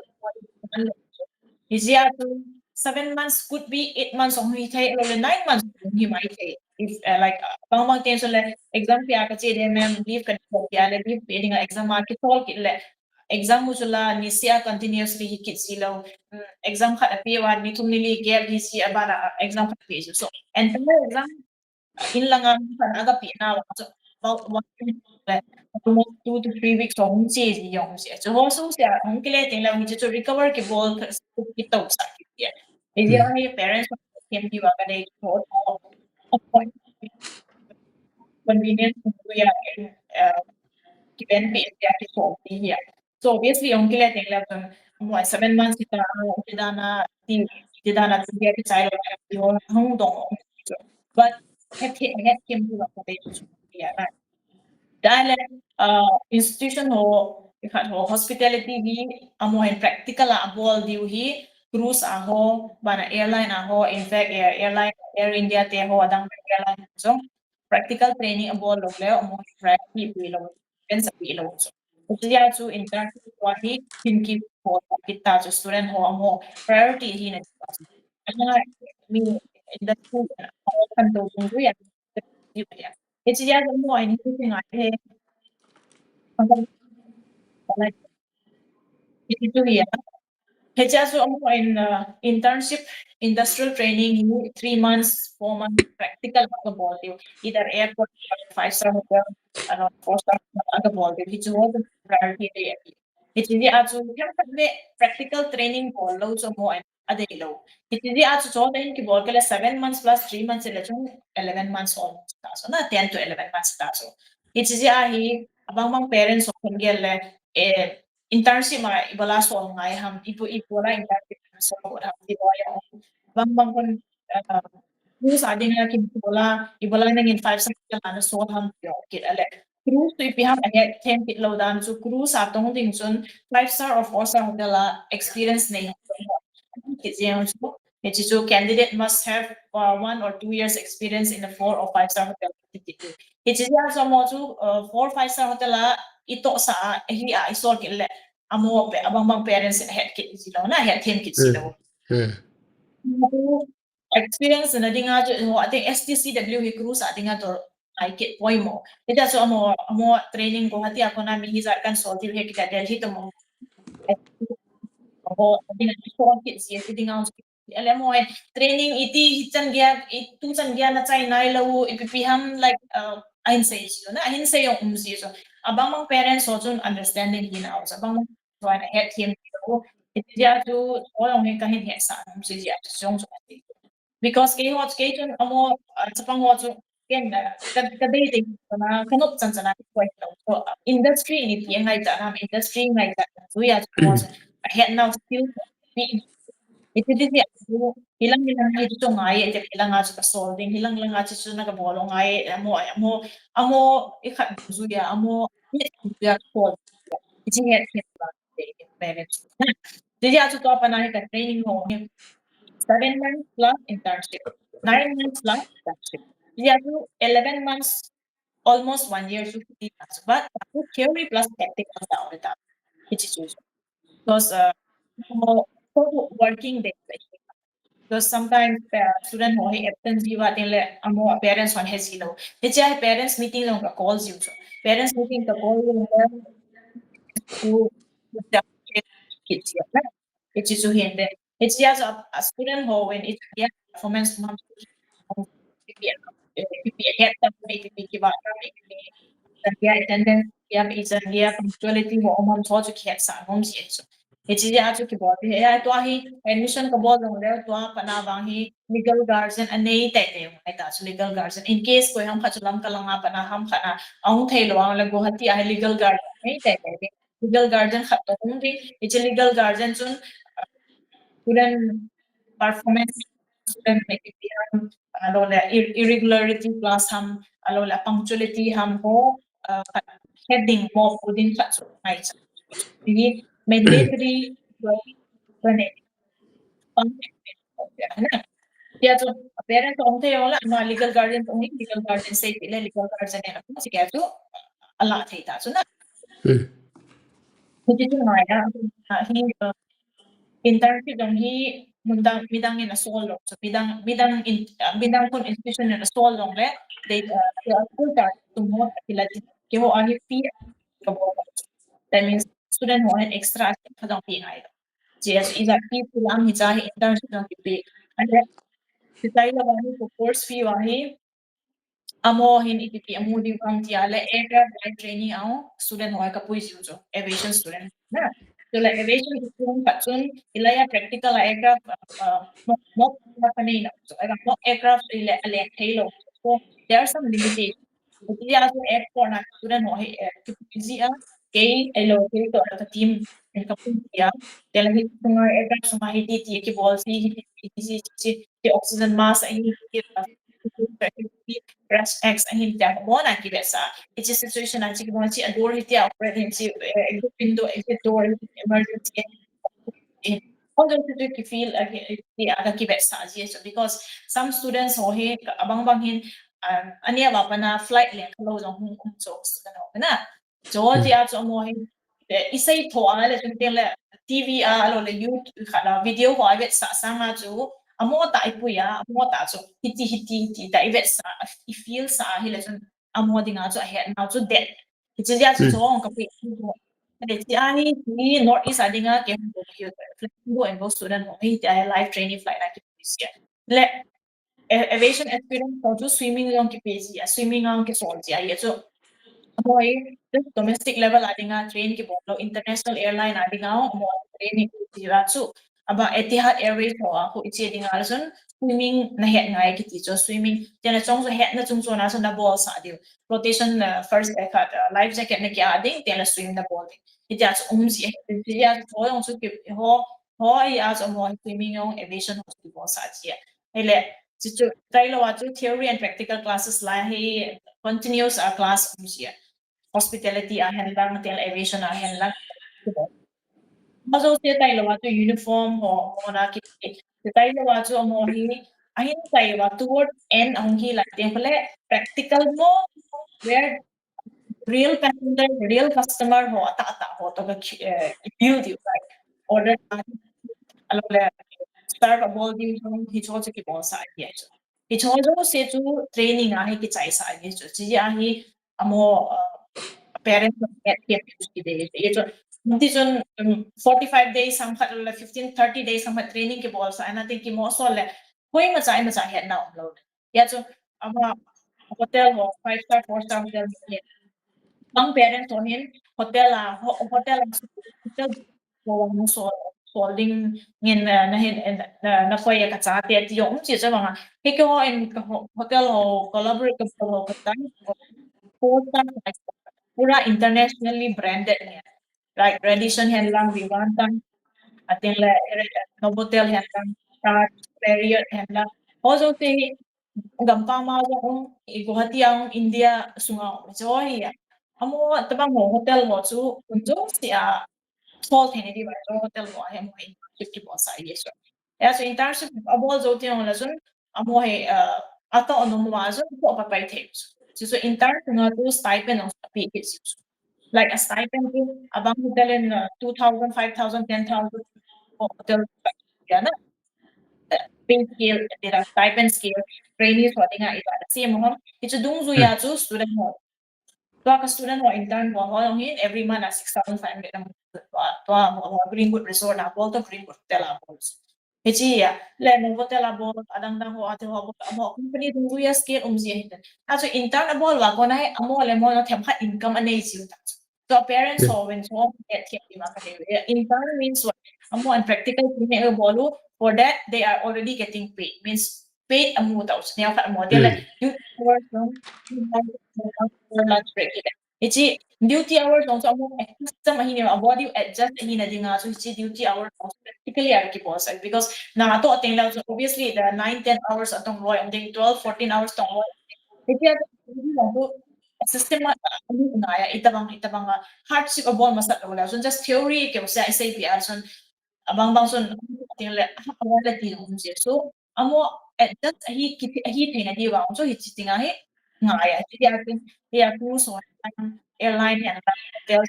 is ya to 7 months could be 8 months on he tay lo 9 months he might say if like bang bang ten so le exam pi aka che de mem leave ka ya le leave pending exam ki tol ki le exam mo sula ni siya continuously hikit silo exam kha pi wa ni tum ni gap ni si abana exam kha pi so entire exam in lang ang kan aga pi na wa so about 2 to 3 weeks so hong chi ji yong si so ho so sia hong kile ting lang ji to recover ki bol ki to sa ki ya is your parents can be wa ka dei to point convenience to ya benefit ya ki so here. So obviously on kila ting la mo 7 months kita tidak na tiga ki child yo hong dong but het kim bu ko de ya right dahil institution ho ikat ho hospitality vi amo en practical a bol diu hi cruise aho bana airline aho in fact airline Air India te ho adang airline so practical training abo lo le amo practice bi lo ben sa bi lo so ya chu internship wa hi kinki ho kita chu student ho amo priority hi na ana mi industry kan to bu ya it's ya mo ai ni thing ai he itu ya HSO in internship, industrial training, 3 months, 4 months practical about you. Either airport, 5-star hotel, 4-star about you. It's was the priority there. It's the also practical training for loads of more other low. It's the also so then ki bol 7 months plus 3 months 11 months almost. So na 10 to 11 months. So it's the abang parents of internship ma ibala so ngai ham ipu la internship so ham di boya bang kon cruise ading na kin ibala nang in 5 second na so ham yo kit ale cruise to ipi ham ahead 10 kit low dan so cruise atong ding sun 5-star or 4-star hotel la experience nei so candidate must have 1 or 2 years experience in a 4 or 5-star hotel. It's also more to 4 or 5-star hotel la ito sa hi isol kile amo pe abang bang parents in head kit silo na head 10 kit silo. Experience na dinga jo ating STCW hi cruise ating ato ay kit boy mo. Ita so amo training ko hati ako na mihizar kan solve he kita Delhi to mo. Ating so kit siya dinga alam mo training iti chan gya itu chan gya na chai nai lo ipipiham like ahin say so na ahin say yung so abang mang parents so chun understanding hina aus abang mang so na head him so iti dia tu olong he kahin he sa si dia song so because kay hot kay chun amo sa pang hot so ken kadai ding na kanop chan chan na so industry ni pi ngai ta nam industry ngai ta so ya mo head now still itu dia hilang itu ngai ite hilang aja ka solving hilang aja su na ka bolong ngai amo ikat zuya amo ya ko iti het manage jadi aja to apa na ka training ho 7 months plus internship 9 months plus internship jadi aja 11 months almost 1 year to 3 months but theory plus practical down the time which is because working days because sometimes student mo hi absence bi wa tin le amo parents on has hilo de cha parents meeting long ka calls you so parents meeting ka call you to kids ya na it's so hende it's just a student ho when it's yeah performance mom head up maybe ki ba dia attendance dia isa dia punctuality mo mom so to kids sa mom si so it's ya to ki bo ya to hi admission ka bo long le to pa na bang hi legal guardian anei te te ai ta so legal guardian in case ko ham khachulam ka lang pa na ham khana ong thei lo ang la go hati ai legal guardian ai te te legal guardian khat to hum di it's a legal guardian chun student performance student maybe alo la irregularity plus ham alo la punctuality ham ho heading mo pudin khat so ai ini mandatory bane dia tu parents ong the ola ma legal guardian ong legal guardian say pila legal guardian na ko si kaya tu ala thei ta so na hindi tu na ya hi internship dong hi bidang ni na solo so bidang kon institution na solo le they are full time to mo pila ke ho ahi fee ka bo that means student ho an extra kadang fee ngai JS is a fee pulang hi cha hi internship dong ki and Design la wahi ko course fee wahi amo hin ipipi amo di kang tiala aircraft flight training ao student hoy ka puis yujo aviation student na so like aviation student patsun ilaya practical aircraft mock na panay na so mock aircraft ile ale halo so there are some limitations jadi also airport na student hoy busy kay ilo kay to at team en kapun ya dahil mga aircraft sumahiti ki ball si oxygen mask ay rest X and him down one and give us it's a situation and you want to adore it yeah already into exit window exit door emergency Although to feel the other kibet yes, because some students ho he abang bang hin ania ba pana flight le kalo jong hung so na George ya so mo hin isai tho ala le chung le TV alo le YouTube khala video ho avet sa nga chu amo ta ipuya amo ta chu hiti ta ivet sa I feel sa hi le chung amo dinga chu he na chu dead it's ya chu chong ka pe Jadi di Northeast ada nga kaya Flamingo and go student mo may live training flight activities ya. Le aviation experience ko swimming lang ki PG swimming lang ki soldi ya so boy domestic level ada nga train ki bolo international airline ada nga mo training ki ratsu aba Etihad Airways mo ako ichi di nga son swimming na het nga ki teacher swimming tena chong so het na chung so na so na ball sa dio rotation first cut life jacket na ki ading tena swim na ball iti as si ya so yung so ki ho ya so mo swimming yung aviation hospital sa dia hele Chichu tayo wato theory and practical classes lahi continuous class siya hospitality ahen lang tel aviation ahen lang maso siya tayo wato uniform ho na ki tayo wato mo hi ahin tayo wato toward end ang hi latin pala practical mo where real passenger real customer ho ata ho to build you right order alole start a ball game hicho ki bon sa ya hicho se tu training ahi ki chai sa ye chu ji ahi amo parents get ki de ye chu Nanti chun 45 days sam khat la 15-30 days sam training ki bol sa ana think ki mo so le hoi ma chai het na upload ya chu ama hotel ho 5 star 4 star hotel bang parents on hin hotel hotel mo so holding ngin na hin na foi ka cha te ti yong chi cha bang he ko in hotel ho collaborate ka ho ka tan 4 star 5 star pura internationally branded niya like tradition hen lang vi wan tan atin le novotel hen lang Taj Marriott hen lang also te gampang ma ang Guwahati ang India sunga joy amo tabang mo hotel mo chu unjo sia tall thing di ba so hotel mo ay mo 50 po sa yes ya so internship abol zo ti la sun amo he ato ono mo aso po pa pa te so intern nga to stipend ang package like a stipend to abang hotel in 2,000 5,000 10,000 hotel ya na pay scale dira stipend scale trainees ho tinga ita si mo itu dung zu ya chu student mo to ka student ho intern ho ho hin every month 6,500 ang to ho Greenwood Resort na bol to Greenwood Hotel a bol Hiji ya le no hotel a bol adang dang ho ate ho mo company dung zu ya scale ji hin a so intern a bol wa ko na amo le mo no them kha income anei ji ta so parents ho when so get thi ma ka intern means what amo and practical thing e bolu for that they are already getting paid means paid amu tau snya ka model you work from lunch break ichi duty hours also amo system ahini body adjust ahina dinga so ichi duty hours practically are ki boss because na to ating lang so obviously the 9-10 hours atong roy on 12-14 hours tong roy ichi ato system na ya itabang hardship abon masat wala so just theory ke sa SAPR so abang bang son ting le awala ti hum je so amo at that hi thina di wa so hi chitinga hi nga ya ti ya tu so airline and hotel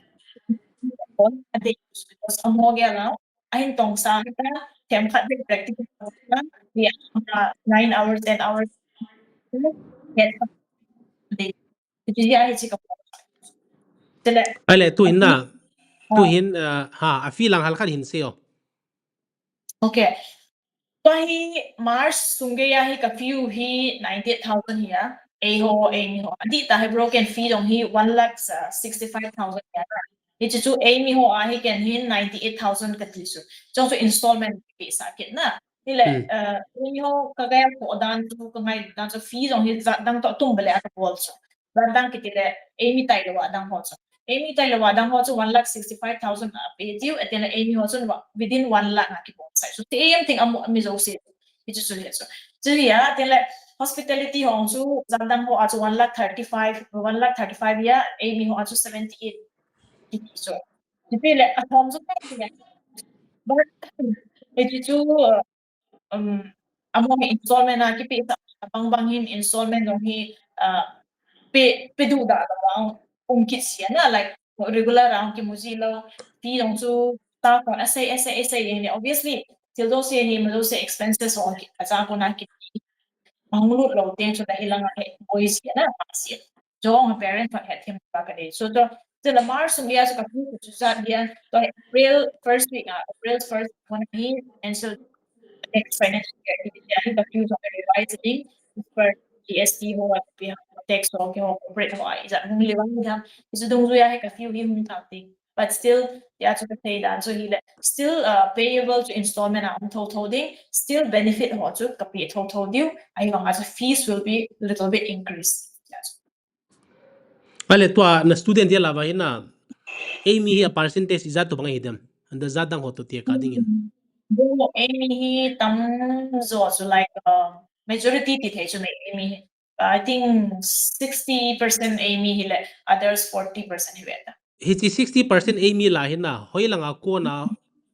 on ate because amo ge la ahin tong sa ta tem khat de practical ya 9 hours 10 hours get de ti ya hi chi ka tele ale tu in na tu hin ha afi lang hal khan hin seo okay Pahi Mars sungaya hi kafiu hi 98,000 hiya. Ho mi ho. Adi ta hi broken fee dong hi 1,65,000 ya. Ichi chu mi ho a hi ken hi 98,000 katisu. Chong so installment ki sakit na. Nile mi ho kagaya ko dan tu kangai dan so fee dong hi dang to tum bele at bolso. Dan kitile mi tai lo dang ho so. Amy tayo wadang ho so 1,65,000 pay due at then Amy ho so within 1 lakh na kipon sai so same thing amo mi zo se itu so so so ya then like hospitality ho so zadang ho aso 1,35,1,35 ya Amy ho aso 78 so dipili at home so but Ito chu among installment na kipi bang installment no hi pe du da bang kit sia na like regular round ki muzilo pi dong chu ta ko asa ni obviously till do se ni mo se expenses on ki asa ko na ki manglut lo ten so da ilang he boys ya na sia jong parent fa het him ba ka de so to the mars sum ya so ka pu chu sa dia to April first week April first one he and so next financial year diyan the views on the revising for GST ho at pi tax ho ke ho corporate ho ai za nung liwang dia isu dong zu ya he ka few him thing but still yeah to say that so he still payable to installment on total ding still benefit ho chu ka pi total due ai long as fees will be a little bit increased yes. Ale tua na student dia lava ina Amy a percentage is that to bang hidam and the zadang ho to tia kadingin. Do Amy tam zo so like majority ti the so Amy I think 60% Amy hile others 40% hile. Hiti 60% Amy la hina hoilanga ko na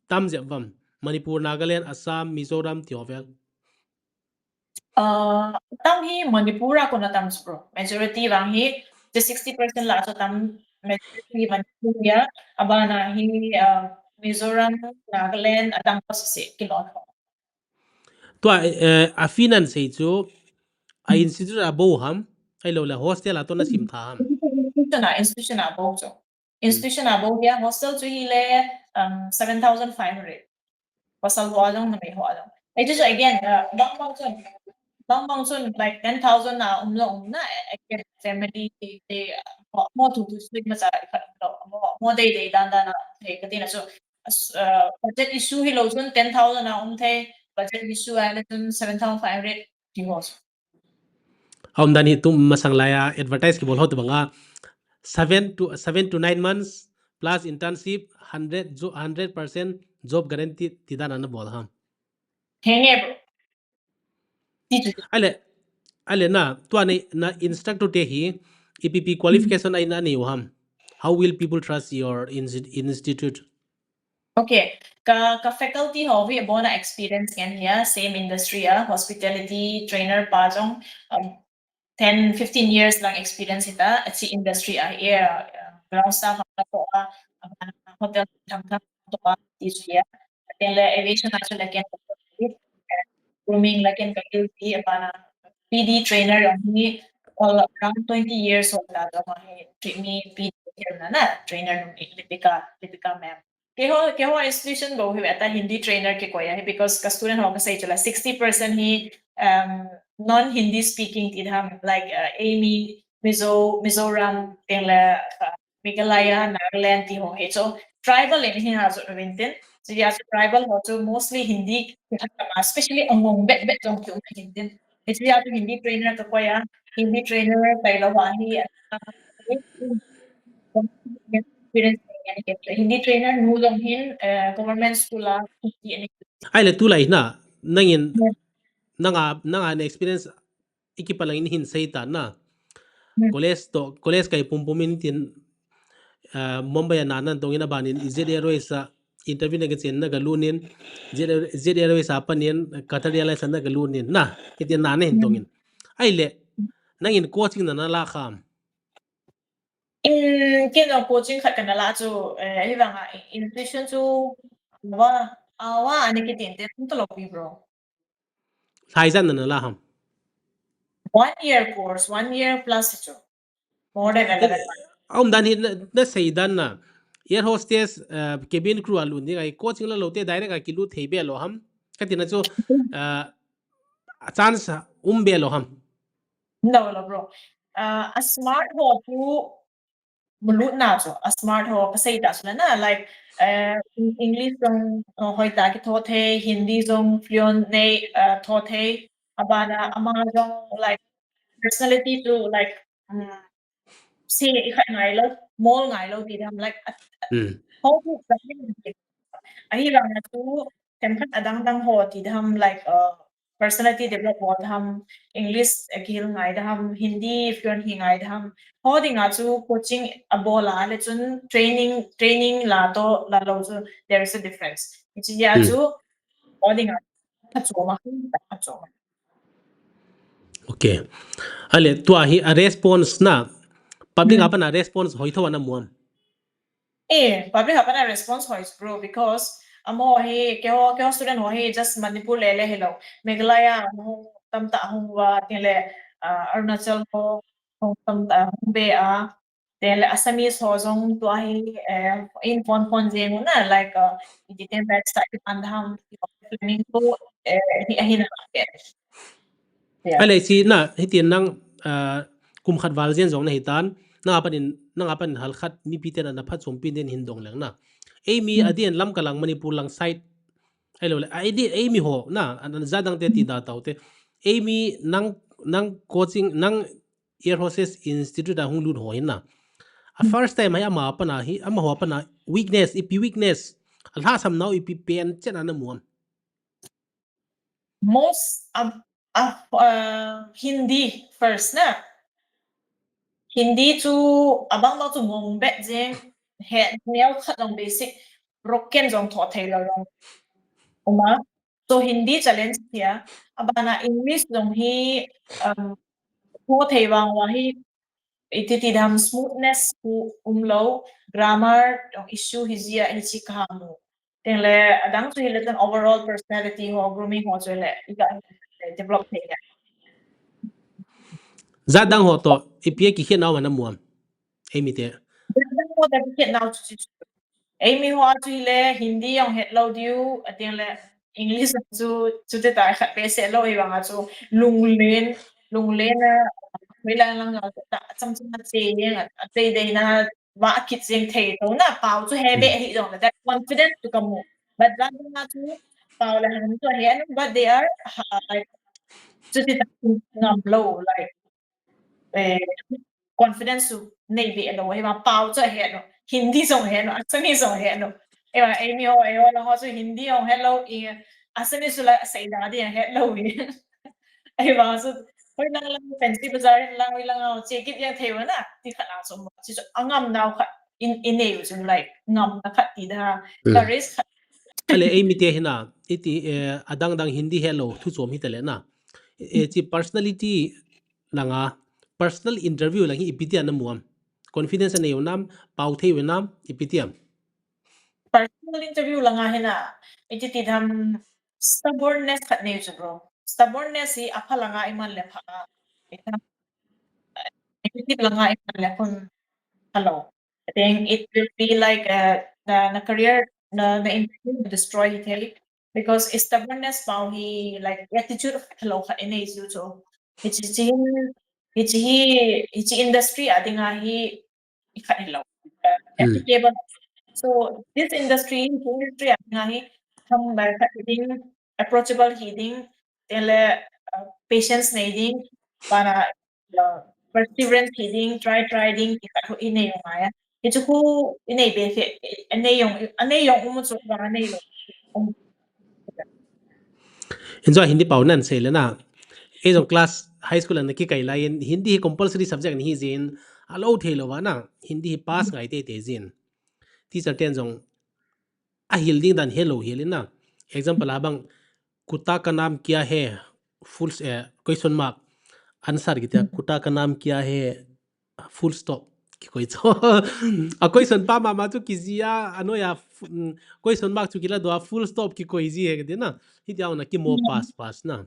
tam jabam Manipur Nagaland Assam Mizoram Tiovel. Tam hi Manipura ko na tam bro majority bang hi the 60% la so tam majority Manipur ya abana hi Mizoram Nagaland atang ko si kilon ho. Tua a finance sei chu a institute a bo ham ai lo la hostel ato na sim tha ham. Institution above so. Institution above ya hostel chu hi le 7,500. Hostel ho along na may ho along. It is again bang chun like 10,000 na umna again family they mo to sleep ma sa mo day dan na hey katina so budget issue hi lo chun 10,000 na the budget issue ala chun 7,500 ti ho. Om dan hi tum masang laya advertise ki bol ho to banga 7 to 9 months plus internship 100% job guarantee tidan an bol ham. Henge bro. Ale na tua na instructor te hi EPP qualification ai na ni ham. How will people trust your institute? Okay, ka faculty ho vi bona experience yan here same industry hospitality trainer pa jong 10-15 years lang experience ita at si industry air ground staff ko hotel tangka to this year then aviation actually again grooming like in faculty apana PD trainer only all around 20 years old na treat me PD na trainer nung Lipika ma'am. Keho institution bo hi ata Hindi trainer ke koya because ka student ho kasi chula 60% hi non Hindi speaking tidham like Amy Mizoram tengla Meghalaya Nagaland ti ho he so tribal in hi ha so winten so yeah so tribal ho so mostly Hindi especially among bet jong kyung Hindi it's yeah Hindi trainer ka koya Hindi trainer kaila wahi experience Hindi trainer nulong hin government school Ai le tu lai na nangin nanga na experience ikipalang hin say ta na college kay pumpumin tin Mumbai nanan tong ina banin Z Airways sa interview na gitsin na galunin Z Airways sa panin Qatar Airlines na galunin na itin nanin tongin ai le nangin coaching na nalakam kino coaching khat kana la chu hi banga institution chu wa ani ki tin te tum to lopi bro haisan na nalaham 1 year course 1 year plus chu more than 11 months om dan hin na say dan na air hostess cabin crew alun ni ai coaching la lote direct a kilu thebe lo ham katina chu chance be lo ham no bro a smart ho chu mulut na chu a smart ho ka sai ta su na like English jong hoi ta ki thot he Hindi jong fluent nei thot he abana ama jong like personality to like see khai ngai lo mol ngai lo ti dam like how to ahi lang na tu tempat adang dang ho ti dam like personality develop ho dam English agil ngai dam Hindi fluent hi ngai dam ho ding a chu coaching abola le chun training la to la lo chu there is a difference it's ya chu ording a choma a choma okay ale tua hi a response na public apa na response hoi thawa na muam public apa na response hois bro because amo hi kyo student ho hi just manipur le hello meglaya mo tam ta hung wa tele arunachal ho hong tam ta hung be a tele assamese ho jong to hi in phone jeng na like iten batch ta pandham flamingo hi na yeah ale si na hitin nang kum khat wal zen jong na hitan na apanin hal khat mi piten na phat som pin den hin dong lang na mi adien lam kalang manipur lang site hello ai mi ho na an zadang te ti da taw te mi nang coaching nang air hostess institute da hung lut ho hin na a first time ay ama ho pa na weakness alha sam now ipi pen chen ana muam most Hindi first na Hindi chu abang lo chu mong bet jeng he neo khat long basic broken jong tho thai lo long uma so Hindi challenge ya abana English jong hi tho thai wang wa hi ititi dam smoothness ku umlo grammar dong issue hizia hi chi kamu tengle adang chu hi letan overall personality ho grooming ho chole iga develop thai zadang ho to ipi ki he now mana muam mi te now Amy hoa chui le Hindi yang het lo diu ating le English chu te tai khat pe se lo i wanga chu lung len na mai lang ta cham cham na che yang a che de na wa kit jeng thei to na pau chu he be hi dong that confident to come but dan na chu pau la han chu he but they are like chu te ta ngam lo like confidence su nei be lo he ma pau chu he no Hindi song he no Assamese song he no Amy ho lo ho chu Hindi ho hello i Assamese la sai da dia hello i ai ba su hoi lang fancy bazaar lang check it yang thewa na ti khat a so chi so angam now khat in nei chu like ngam na khat ti da paris ale mi te hina iti adang dang hindi hello thu chom hi tele na chi personality langa personal interview langi ipiti an muam confidence ne yonam pau thei wenam ipitiam personal interview lang nga hina iti ti dam stubbornness khat nei chu bro stubbornness hi aphala nga iman le pha itam negative lang nga iman le kun hello I think it will be like the career the interview will destroy it because stubbornness pau hi like attitude of hello khat nei chu so it's industry adinga hi khat hello applicable so this industry adinga hi tham bar khat hiding approachable hiding tele patience needing para perseverance hiding try ding khat ho inei maya itu ku inei be fe anei yong umu so ba anei lo enjoy hindi pau nan se le na e jong class high school an ki kai lain hindi compulsory subject ni hi zin alo thelo wa na hindi pass ngai te zin teacher ten jong a hilding dan hello helina example abang कुत्ता का नाम क्या है full question mark answer किया कुत्ता का नाम क्या है फुल स्टॉप कि कोई तो आ क्वेश्चन पा मामा तो किजिया अनो या क्वेश्चन मार्क चुकिला दो फुल स्टॉप कि कोई जी है कि ना ही जाओ ना कि मो पास ना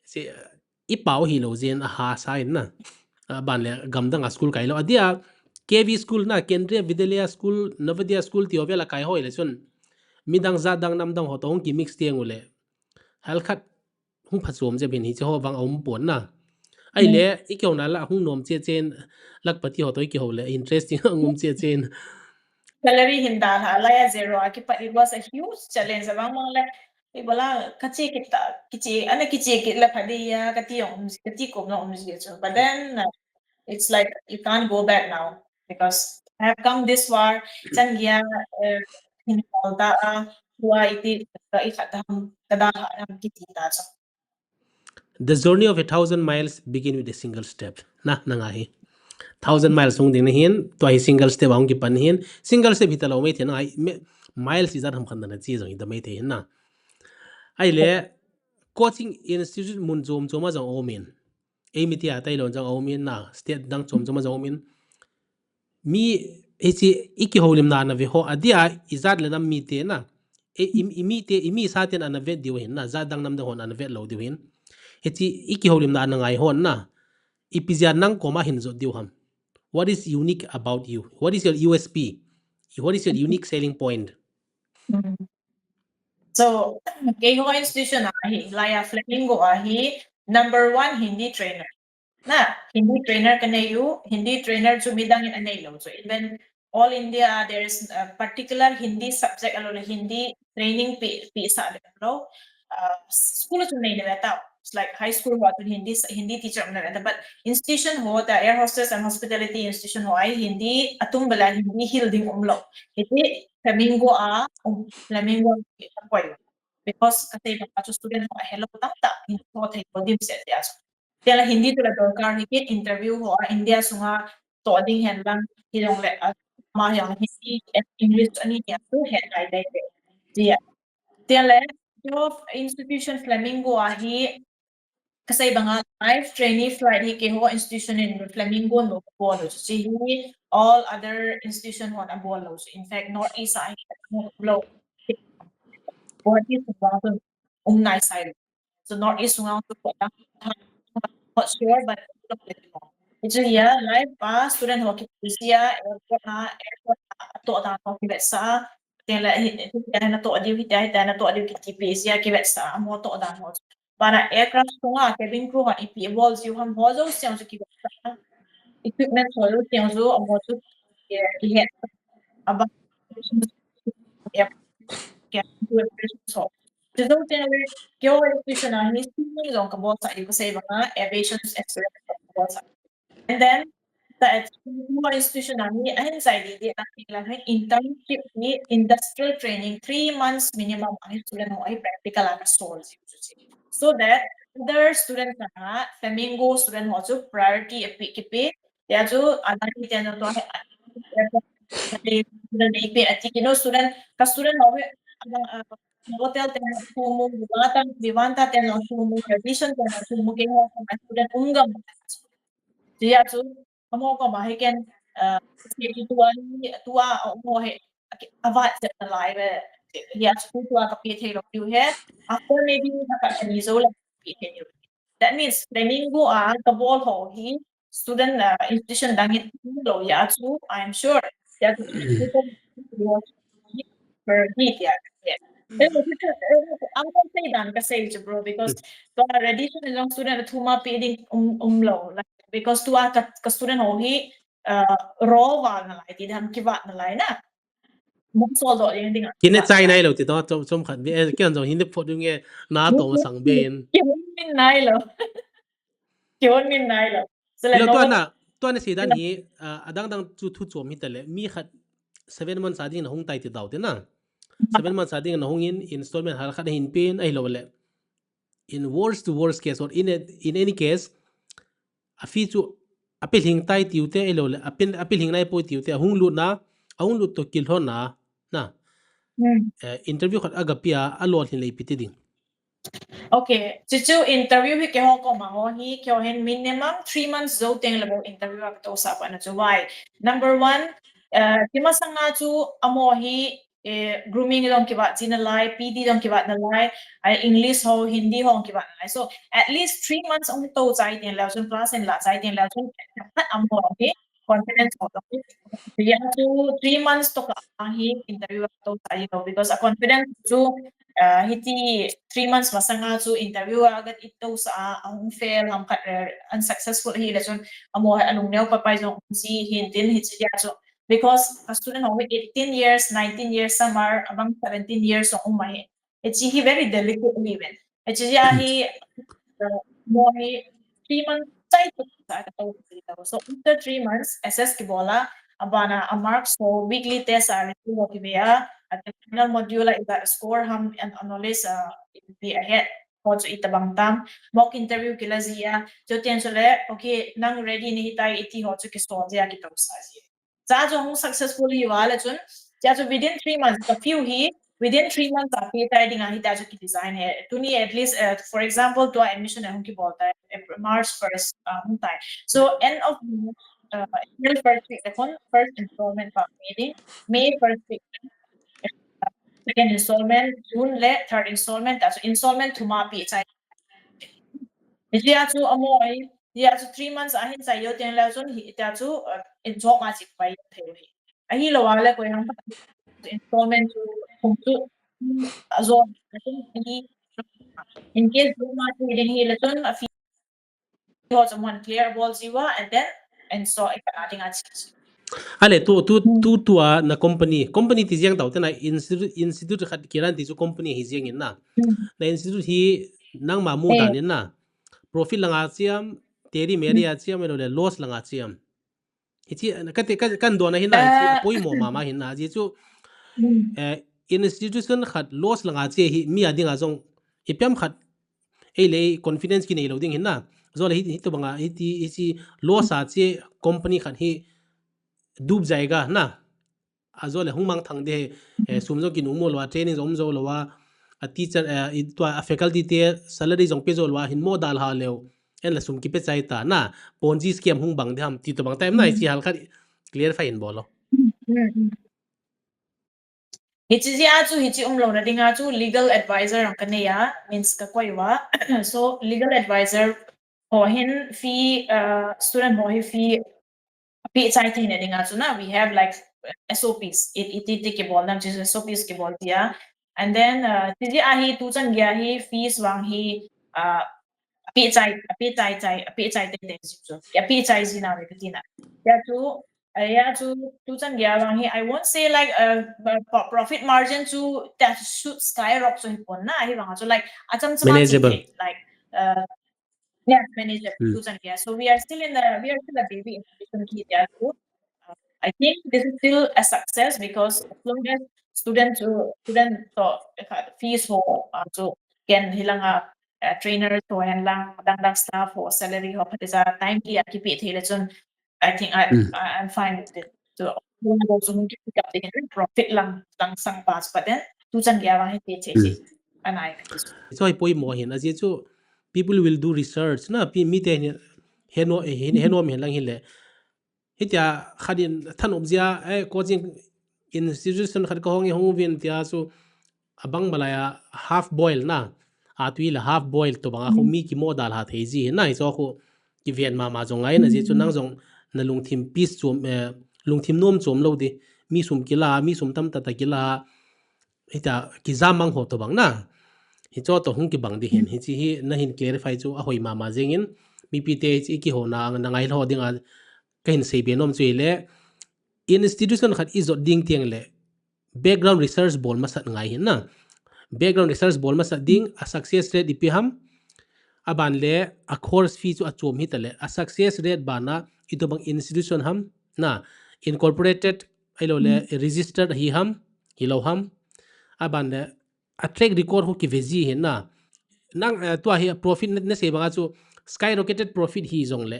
से इ पाओ ही लो जेन हा साइन ना बान ले गमदंग स्कूल काइलो अदिया केवी स्कूल ना केंद्रीय विद्यालय स्कूल नवोदय स्कूल तियोबेला काय हो election midang zadang namdang hotong ki mix tiang ule hal khat hung phat som je bin hi che ho wang om pon na ai le I kyong na la hung nom che chen lak pati ho toy ki ho le interesting ngum che chen salary hinda ha la ya zero aki but it was a huge challenge abang mang le ibola kachi kita kichi ana kichi ki la phadi ya kati om kati ko no om ji so but then it's like you can't go back now because I have come this far changya in da wa iti ka ikhatam kada ham kiti ta so the journey of 1,000 miles begin with a single step na nga hi 1,000 miles sung ding na hin to hi single step aung ki pan hin single step hitalo mai thena miles izar ham khan na chi jong da mai the hin na ai le coaching institute mun zom choma jang omin ei mi tia tai lon jang omin na state dang choma jang omin mi echi iki holim na ve ho adia izat le nam mi te na imi te imi sa ten an ve diu hin na za dang nam de hon an ve lo diu hin echi iki holim na ngai hon na ipizia nang koma hin zo diu ham. What is unique about you? What is your USP? What is your unique selling point? So keho institution ahi laya Flamingo ahi number 1 Hindi trainer na Hindi trainer kanayu Hindi trainer sumidang in anay lo. So even all India there is a particular Hindi subject alone Hindi training p sa lo school to nai na it's like high school what Hindi teacher na but institution ho the air hostess and hospitality institution ho ay Hindi atung bala Hindi hilding umlo iti Flamingo Flamingo because kasi mga student ho hello tata hindi ko tay ko dim set ya tiala Hindi to la dokar hikit interview ho India sunga to ding hen lang hilong le ma yang Hindi and English ani ya to hen ai dai dia tiala yo institution Flamingo ahi kasi banga live trainee flight hi ke ho institution in Flamingo no bolo so all other institution ho na bolo so in fact northeast ay no northeast nice side so northeast nga to po not sure but it's yeah live pa student ho kisia airport na to da ko kibet sa tela na to adi hita na to adi kipis ya kibet sa mo to da mo para aircraft ko nga cabin crew ha ipi evolves you ham hozo siang so kibet sa equipment ho lo siang so mo so yeah aba so so then kyo institution na ni sini long ka bo sa ko sa mga aviation experience and then the more institution namin anxiety di ang internship ni industrial training 3 months minimum ang student mo ay practical ang stores so that other student na Flamingo student mo so priority kipi ya so adani teno to student ka student mo hotel teno kumu vivanta teno kumu Aviation teno kumu kaya student unggam dia tu kamu ko mahiken tua mo he avat sa live dia tu tua ka pete lo you he after maybe ka ni zo la pete you that means Flamingo ka ball ho he student institution dangit lo ya tu I'm sure ya tu per week ya ang say dan kasi bro because to already yung student tuma piding umlo like because tua ka student ho hi raw wa na lai ti ham ki wa na lai na mo so do yung ding Kine chai nai lo ti to chom khat bi kian zo hin de pho du nge na to ma sang ben ki min nai lo ki min nai lo so le lo no to na si dan hi adang dang chu thu chom hi tale mi khat 7 months ading na hong tai ti daw te na 7 months ading na hong in installment hal khat hin pin ai lo le in worst to worst case or in any case a fi chu apil hing tai tiu te ai lo le apil hing nai po tiu te hung lu to kil ho na interview khat agapia alol hin lei piti ding okay chichu interview hi ke ho ko ma ho hi kyo hen minimum 3 months zo teng labo interview ak to sa pa na chu why number 1 kima sanga chu amo hi grooming dong kiba jina lai pd dong kiba na lai english ho hindi ho kiba na lai so at least 3 months ong to chai ten la chun class en la chai ten la chun amo hi confidence ho to ya chu 3 months to ka hi interview ak to sa because a confidence chu hiti 3 months masanga chu interview agat ito sa ang fail ang unsuccessful hi la chun amo anong neo papay jong si hintin hiti ya chu because a student of 18 years 19 years summer among 17 years of umay it's he very delicate even it's ya he mo hi 3 months sai to sa ka so after 3 months assess ki bola abana a marks so weekly test are to ki beya at the final module is that score ham and knowledge be ahead also itabang tam mock interview kila zia so tiyan sole okay nang ready ni hitai iti ho chu ki so zia ki to sa zia za jo successfully wala chun ja jo within 3 months a few hi within 3 months api tai ding hi ta ju ki design hai tuni at least for example to admission hum ki bolta hai March 1st hum tai so end of April 1st week first installment pa meeting May 1st week second installment June le third installment so installment thuma pi chai dia chu amoi dia chu 3 months ahin chai yo ten la chun hi ta chu in job ma chik pai theu hi ahi lo wala ko yang installment to conclude azon in case do not reading here lesson a few was one clear ball ziwa and then install adding at ale tu tua na company ti jiang tau na institute khat kiran ti chu company hi jiang in na institute hi nang ma mu dan in na profit langa chiam teri meria chiam lo le loss langa chiam hichi kan do na hin na hichi apoi mo mama hin na ji chu institution khat loss langa che hi mi adinga jong ipiam khat ei le confidence ki nei lo ding hin na zo le hi to banga hi chi loss a che company khat hi dub jaiga na azole hungmang thangde sumjo ki numo lo training zom zo lo wa a teacher to a faculty te salary jong pe zo lo hin mo dal ha lew en la sum ki pe chai ta na ponzi scam hung bang de ham ti to bang time na chi hal khat clarify in bolo hichi ji a chu hichi lo na dinga chu legal advisor ang kaneya means ka koiwa so legal advisor ho hin fee student ho hi fee PHI thing dinga chu na we have like SOPs it ke bol nam just SOPs ke bol dia and then tiji a hi tu chan gya hi fees wang hi PHI te so ya PHI zina we katina ya tu chan gya wang hi I won't say like profit margin to that should skyrocket so hi na hi wang so like acham chama manageable like yeah, manager. So we are still a baby institution here. So I think this is still a success because as long as fees for so can hilang trainer to and lang dang staff or salary or is a time ki keep it here. I think I'm fine with it. So also pick up the profit lang sang pass but then tu chan gya wang he and I so I poi mo hin aji chu people will do research na pi mi te heno me lang hile hitia khadin than obja coaching institution khat ko hongi hong vin tia chu abang balaya half boil na atui la half boil to banga khu mi ki mo dal ha thei ji na so khu ki vian ma jong ai na ji chu nang jong na lungthim piece chom lungthim nom chom lo di mi sum kila mi sum tam ta kila hita ki zamang ho to bang na hi cho to hung ki bang di hen hi chi hi na hin clarify chu a hoi ma jengin mi pi te chi ki ho na ngai lo dinga kain sei be nom chui le institution khat izot ding tiang le background research bol ma sat ngai hin na background research bol ma sat ding a success rate ipi ham aban le a course fee chu a chom hi tale a success rate bana ito bang institution ham na incorporated ailo le registered hi ham hi lo ham aban le a track record ho ki veji hin na nang to hi profit na se banga chu skyrocketed profit hi zong le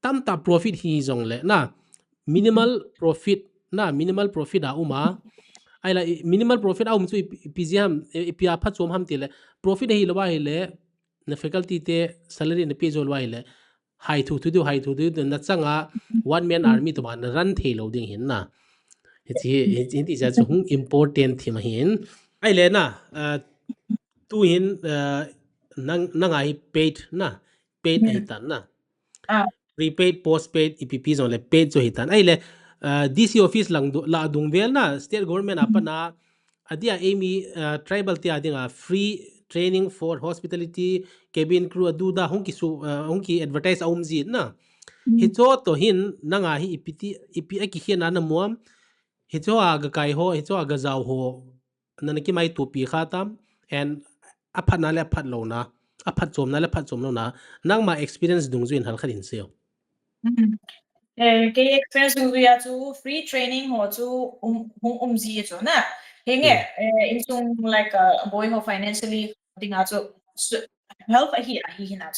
tam ta profit hi zong le na minimal profit na minimal profit a uma ai la minimal profit a chu pgm pia pha chom ham tile profit hi lo ba hi le na faculty te salary na pe jol wa hi le high thu na changa one man army to man ran the lo ding hin na hi ti ja chu important thima hin ai le na tu hin nang ai paid na paid ai tan na prepaid postpaid EPP zong le paid zo hitan ai le DC office lang la dung vel na state government apa na adia amy tribal ti adinga free training for hospitality cabin crew adu da hongki advertise aum ji na hi cho to hin nanga hi ipi aki hian na muam hi cho aga kai ho hi cho aga zaw ho nana ki mai tu pi khatam and aphat na le aphat lo na aphat chom na le aphat chom lo na nang ma experience dung zu in hal kharin seo cái experience của tôi chú free training hoặc chú gì cho na hình nghe in chung like a boy who financially thing chú help hi na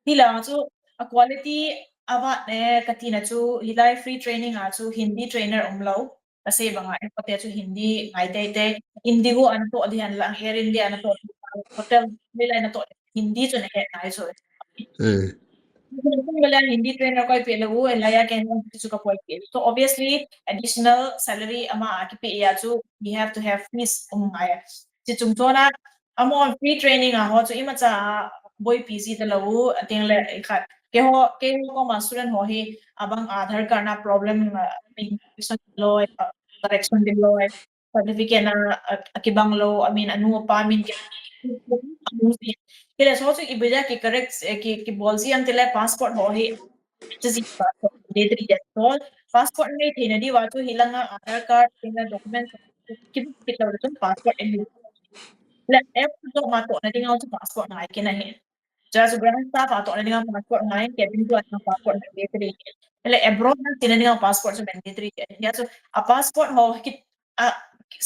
hi là chú a quality avat ne katina chú hi lai free training chú Hindi trainer lâu kasi banga hotel chu hindi ngai te indigo an to dihan lang air india an to hotel nila na to hindi chu na he ngai so hindi trainer ko ipelagu elaya ken chu ka poi so obviously additional salary ama akipi ya chu we have to have fees ay si chung chona amo free training a ho chu ima cha boy pc de lagu ating le khat ke ho ko ma student ho hi abang aadhar card na problem loy correction din loy certificate na akibang lo I mean anu pa min ke kila so chu ibeja ki correct ki bolzi am tele passport ho hi just passport detri jetol passport nei thina di wa chu hilanga aadhar card tinga document ki kitlo passport en le em to ma to na ding chu passport na ke na he just grand staff ato na ding passport na cabin to ang passport mandatory ele abroad na tinading passport so mandatory ya so a passport ho kit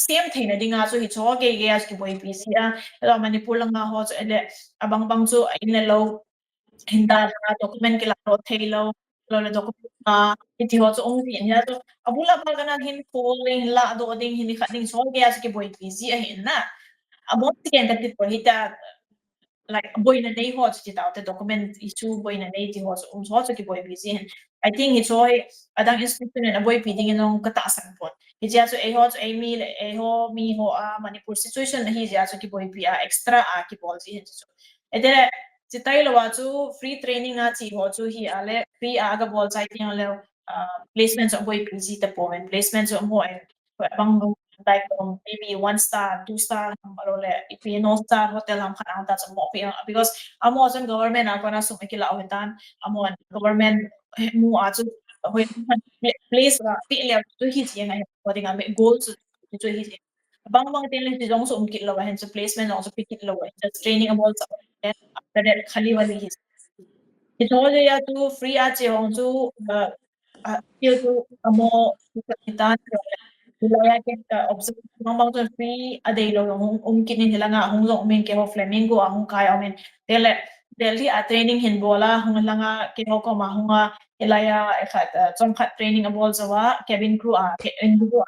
same thing na ding so hi cho ke as ki boy pc ela manipur lang ho so ele abang bang so in lo hinda na document ke la ro thei lo le document iti ho so ong tin ya so abula pa kana hin polling la do ding hin khating so ke as ki boy pc a hin na abot ken ka ti po hita like boy na nei ho chi ta the document issue boy na nei ti ho so ki boy busy I think it's all adang institution na boy piding nong kataasan po hi so e ho so e mi ho manipur situation na hi so ki boy pi extra ki policy hin so e de si tayo lo chu free training na chi ho chu hi ale free aga bol sai ti le placements of boy pc ta po and placements of mo and bang like maybe 1 star, 2 star, if you no star hotel ham khana ta mo because amo as government ako na sumikila awitan amo government mu azu hoi place ra pi le to hi chi nga ko dinga me goals to hi bang tin le jong so umkit lo hen so placement also pick it low just training about after that khali wali hi it all ya to free a che hong chu feel to amo kita Wilaya kita observe mamang to free a day lo kinin nila nga hong long min ke ho Flamingo hong kaya min dele Delhi a training hin bola hong la nga ke ho ko ma hong ilaya khat chom khat training a bol zawa cabin crew ke indigo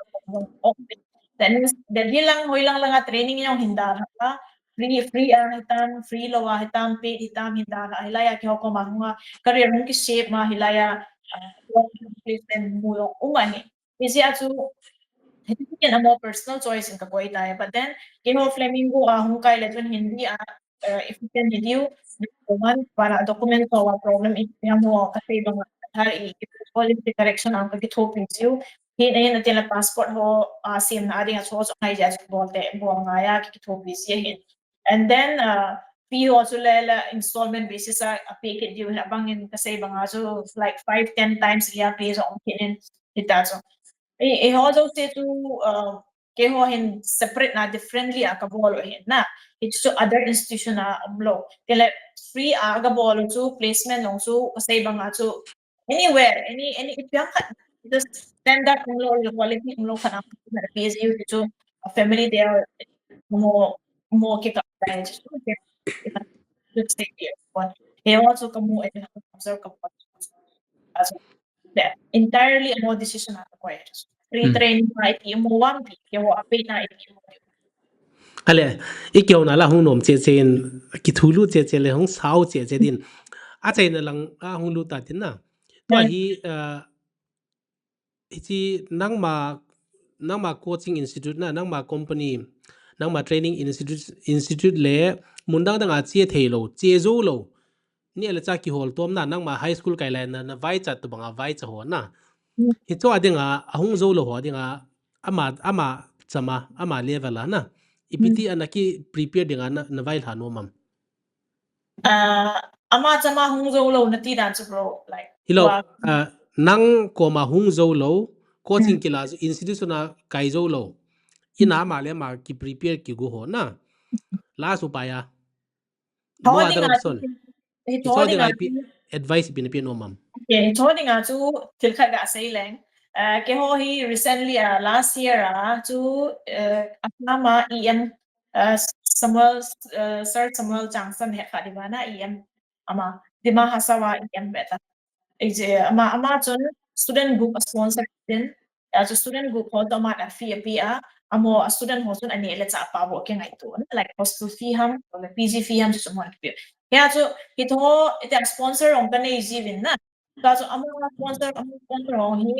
then Delhi lang hoy lang training yung hinda ha free hitam free lo hitam pay hitam hinda ilaya ke ho ko ma hong career hong ki shape ma hilaya placement mo yung umani kasi ato Yan ang more personal choice in kakoy tayo. But then, Flamingo, kung kaya leton hindi, if you can review, one, para dokumento wa problem, yung mo, kasi ibang hari, policy correction ang pag-ito review, hin natin na passport ho, sim na ading at so ngay dyan sa bolte, buwang nga ya, kikito busy, and then, fee also lela installment basis sa picket yun abangin kasi ibang so like 5-10 times iya pay so kinin itaso also say to keho hin separate na differently akabolo hin na it's to other institution na umlo kaya free agabolo to placement long so kasi ibang so anywhere any ipyang just standard umlo quality umlo kana na PSU to a family there mo kika just good stay here but he also kamu observe kamu as entirely a decision na acquired. Retraining na iti mo one week, yung apay na iti mo. ale ikyaw na la hung nom che chen ki thulu che che le hung sao che che din a che na lang a hung lu ta tin na to hi chi nangma coaching institute na nangma company nangma training institute le mundang dang a che thelo che zo lo ni le cha ki hol tom na nangma high school kai la na vai cha tu banga vai cha ho na hi cho adinga ahung zo lo ho adinga ama chama ama level na ipiti anaki prepare dinga na vai la no mam Ama chama hung zo lo na ti dan bro like hilo wa nang ko ma hung zo lo coaching kila institution na kai zo lo ina ma le ma ki prepare ki go ho na la su pa ya mo holding adang a son it's all holding dinga a ip advice bin pi no mam okay holding a tu tilkha ga say lang ke ho hi recently last year to asama em Samuel Sir Samuel Johnson he khadibana em ama dima hasawa em beta ama chun student group sponsor din as a student group ho to mat a fee a amo a student ho sun ani le cha pa bo ke ngai tu like hostel fee ham or PG fee ham ju mo pe ya chu hit ho it sponsor on kan easy win na ka so amo sponsor ho hi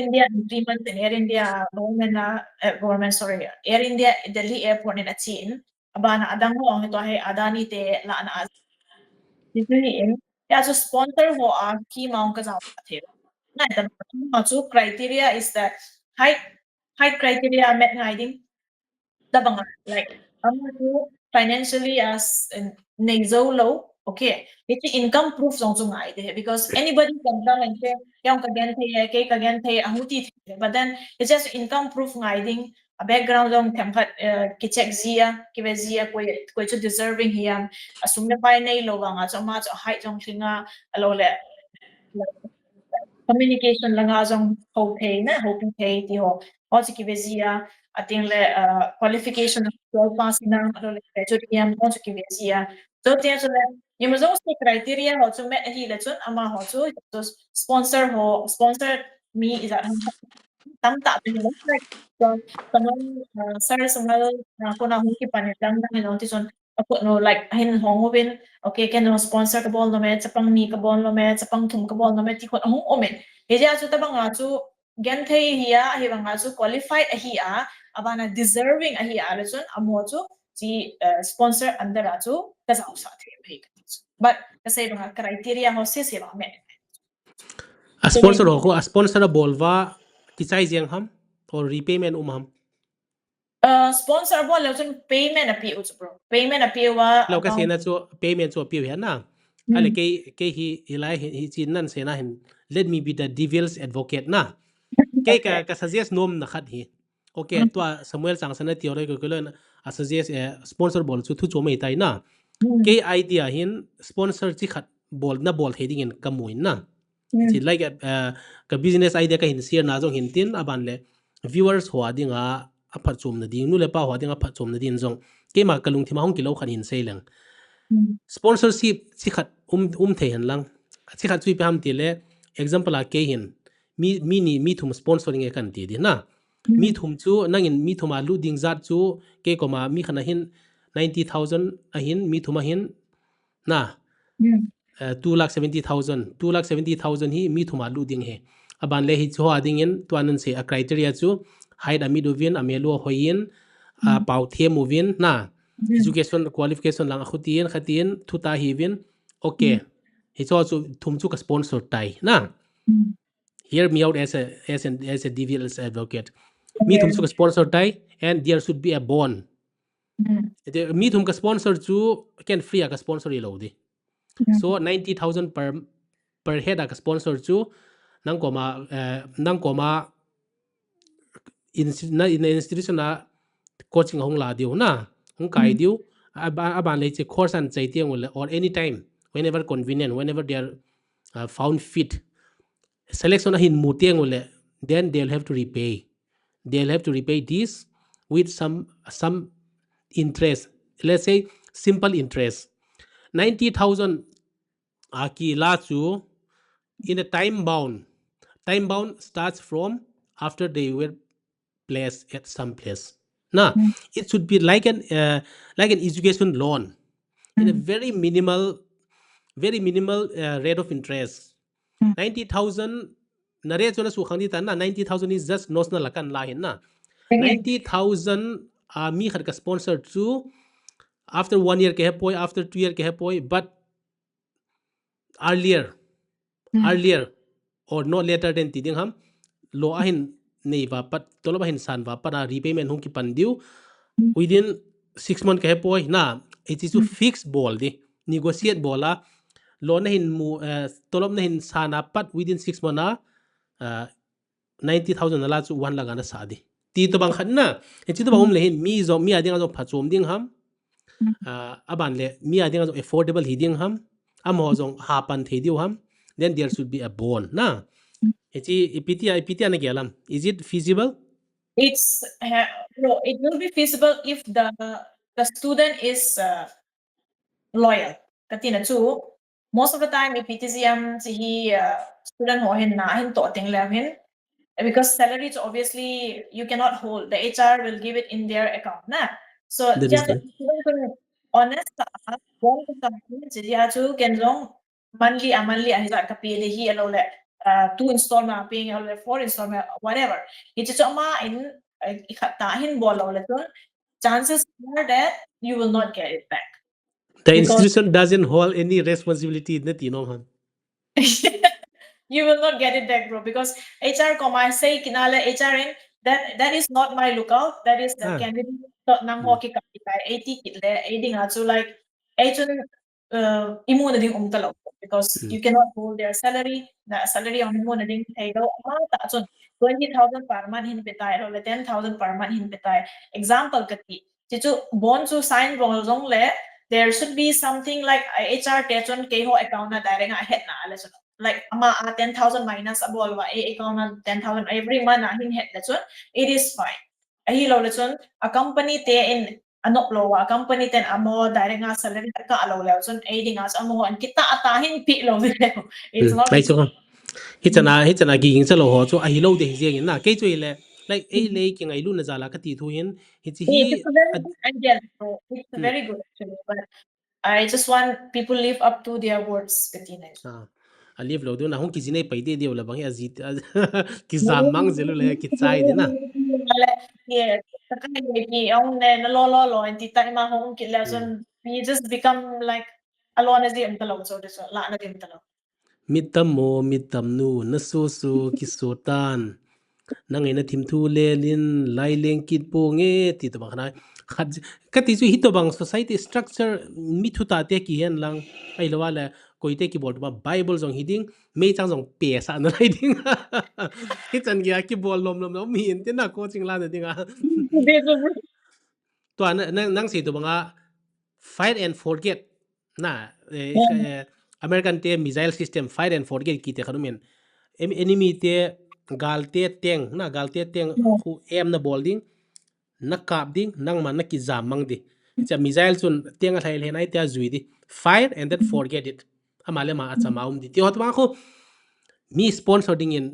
India 3 months in Air India government sorry Air India Delhi airport in a chin abana adang ho ang ito ay adani te la na in ya so sponsor ho a key maung ka sa the na the so criteria is that height criteria met ngai ding tabang like financially as nazo low okay it's income proof song sung ai because anybody can come and say yang kagen the ahuti but then it's just income proof ngai ding a background dong tempat ki check zia ki be zia ko chu deserving hiam asum na pai nei lo wanga so ma so height jong thinga alo le communication langa jong ho pay na ho pay ti ho ki be zia ating le qualification of 12 pass na alo le graduate hiam ki be zia so tiyan so le yung zo si criteria ho so met hi le chun ama ho so sponsor me is at tam ta pe no like so tamang sir sungal ko na hu ki panitang na no ti son ako no like hin hong win okay ken no sponsor ka bol no met sapang ni ka bol no met sapang thum ka bol no met ti ko hong o met he ja chu tabang a chu gen thei hiya hi bang a chu qualified a hi a abana deserving a hi a le chun amo chu ji sponsor under a chu ka sa sa the but kasi bang criteria ho se se ba met A sponsor ho a sponsor bolva kisai jeng ham or repayment ham. Sponsor bo lo chun payment api u bro payment api wa Lo ka account sena chu payment chu piu hian na ale ke hi ilai hi chin nan sena hin let me be the devil's advocate na ke ka suggest nom na khat hi okay to Samuel sang sana theory ko lo a suggest sponsor bol chu thu chu mai tai na ke idea hin sponsor chi khat bol na bol heading in kamuin na chi like ka business idea ka hin share na jong hin tin aban le viewers ho adinga a phat chum na ding nu le pa ho adinga phat chum na din jong ke ma kalung thima hong kilo khan hin sailang sponsorship chi khat the han lang chi khat chui pam ti le example a ke hin mi thum sponsoring e kan ti di na mi thum chu nangin mi thuma lu ding zat chu ke koma mi khana hin 90,000 a hin mi thuma hin na 2,70,000 hi mi thuma lu ding he aban le hi chu ading in tuanan se a criteria chu height ami dovin amelo hoin a pau the movin na education qualification lang khutin khatin thuta hi vin okay hi chu thum chu ka sponsor tai na hear me out as a devil's advocate mi thum chu ka sponsor tai and there should be a bond mi thum ka sponsor chu can free ka sponsor lo di so 90,000 per head ka sponsor chu nang koma in institution na coaching hong la diu na hong kai diu aban le che course an chai tiang or anytime whenever convenient whenever they are found fit selection hin mu tiang then they'll have to repay this with some interest, let's say simple interest 90,000 aki la chu in a time bound starts from after they were placed at some place na it should be like an education loan in a very minimal rate of interest 90,000 nare chona su khangdi tan na 90,000 is just notional lakan la hin na 90,000 mi khat ka sponsor chu after 1 year ke hapoi after 2 year ke hapoi but earlier or no later than tiding ham lo ahin nei va pat tolo ba hin san va para repayment hung ki pandiu within 6 months ke poi na it is to fix ball di negotiate bola lo na hin mu tolom na hin sana pat within 6 months na 90,000 la chu 1 laga na sa di ti to bang khan na ti to bang le hin mi ading zo phachom ding ham aban le mi ading zo affordable hiding ham amo jong hapan thediu ham then there should be a bond na ipitia na gelam is it feasible it's no it will be feasible if the student is loyal katina chu most of the time if it is si hi student ho hin na hin to ting lam hin because salary is obviously you cannot hold. The HR will give it in their account, na. So That is just the honest, one company jadi acu kenjong monthly ahisa kapili hi alole 2 installment paying alole 4 installment whatever. Itu cuma in ikatahin bola oleh tu, chances are that you will not get it back because institution doesn't hold any responsibility in the han. you will not get it back, bro. Because HR comma say kinala HR in that is not my lookout. That is the candidate nang hoki kapitai 80 kitle aiding achu like agent imun ding umtalo because you cannot hold their salary. The salary on imun ding hey go ta chun 20,000 per month hin betai or 10,000 per month hin betai. Example kati chichu bond to sign role zong le there should be something like HR techon keho account na direct head na ala like 10,000 minus abol wa account na 10,000 every month na hin head lechon it is fine ahi lo lechon a company te in anok lo wa company ten amo direct nga salary ka alo lechon aiding as amo an kita atahin pi lo it's not Like so hitana giging sa lo ho so ahi lo de hijeng na ke chui le like a le king ai lu na zala ka ti thu hin it's a very good idea, so it's very good actually, but I just want people live up to their words, Katina. Live lo do na hong kizine pai de la bang azit ki zamang zelu le ki chai de na Yeah, ông này nó lo anh tita mà không kỹ là son we just become like alone as the entalo so this la na the entalo mitam mo mitam nu na su ki sotan nang ina thim thu le lin lai leng kit po nge ti to bang na khat ka ti chu hito bang society structure mi thu ta te ki hen lang ai lo wala koi te ki bol ba bible jong hiding me chang jong pe sa na lai ding hi chan gya ki bol lom mi en te na ko ching la na dinga to nang se to banga fight and forget na American te missile system fight and forget ki te khanumen enemy te galte teng na galte teng khu em na bolding na kap ding nang man na ki jam mang di cha missile chun teng a thai le nai ta zui di fire and then forget it amale ma acha maum di ti hot ma khu mi sponsor ding in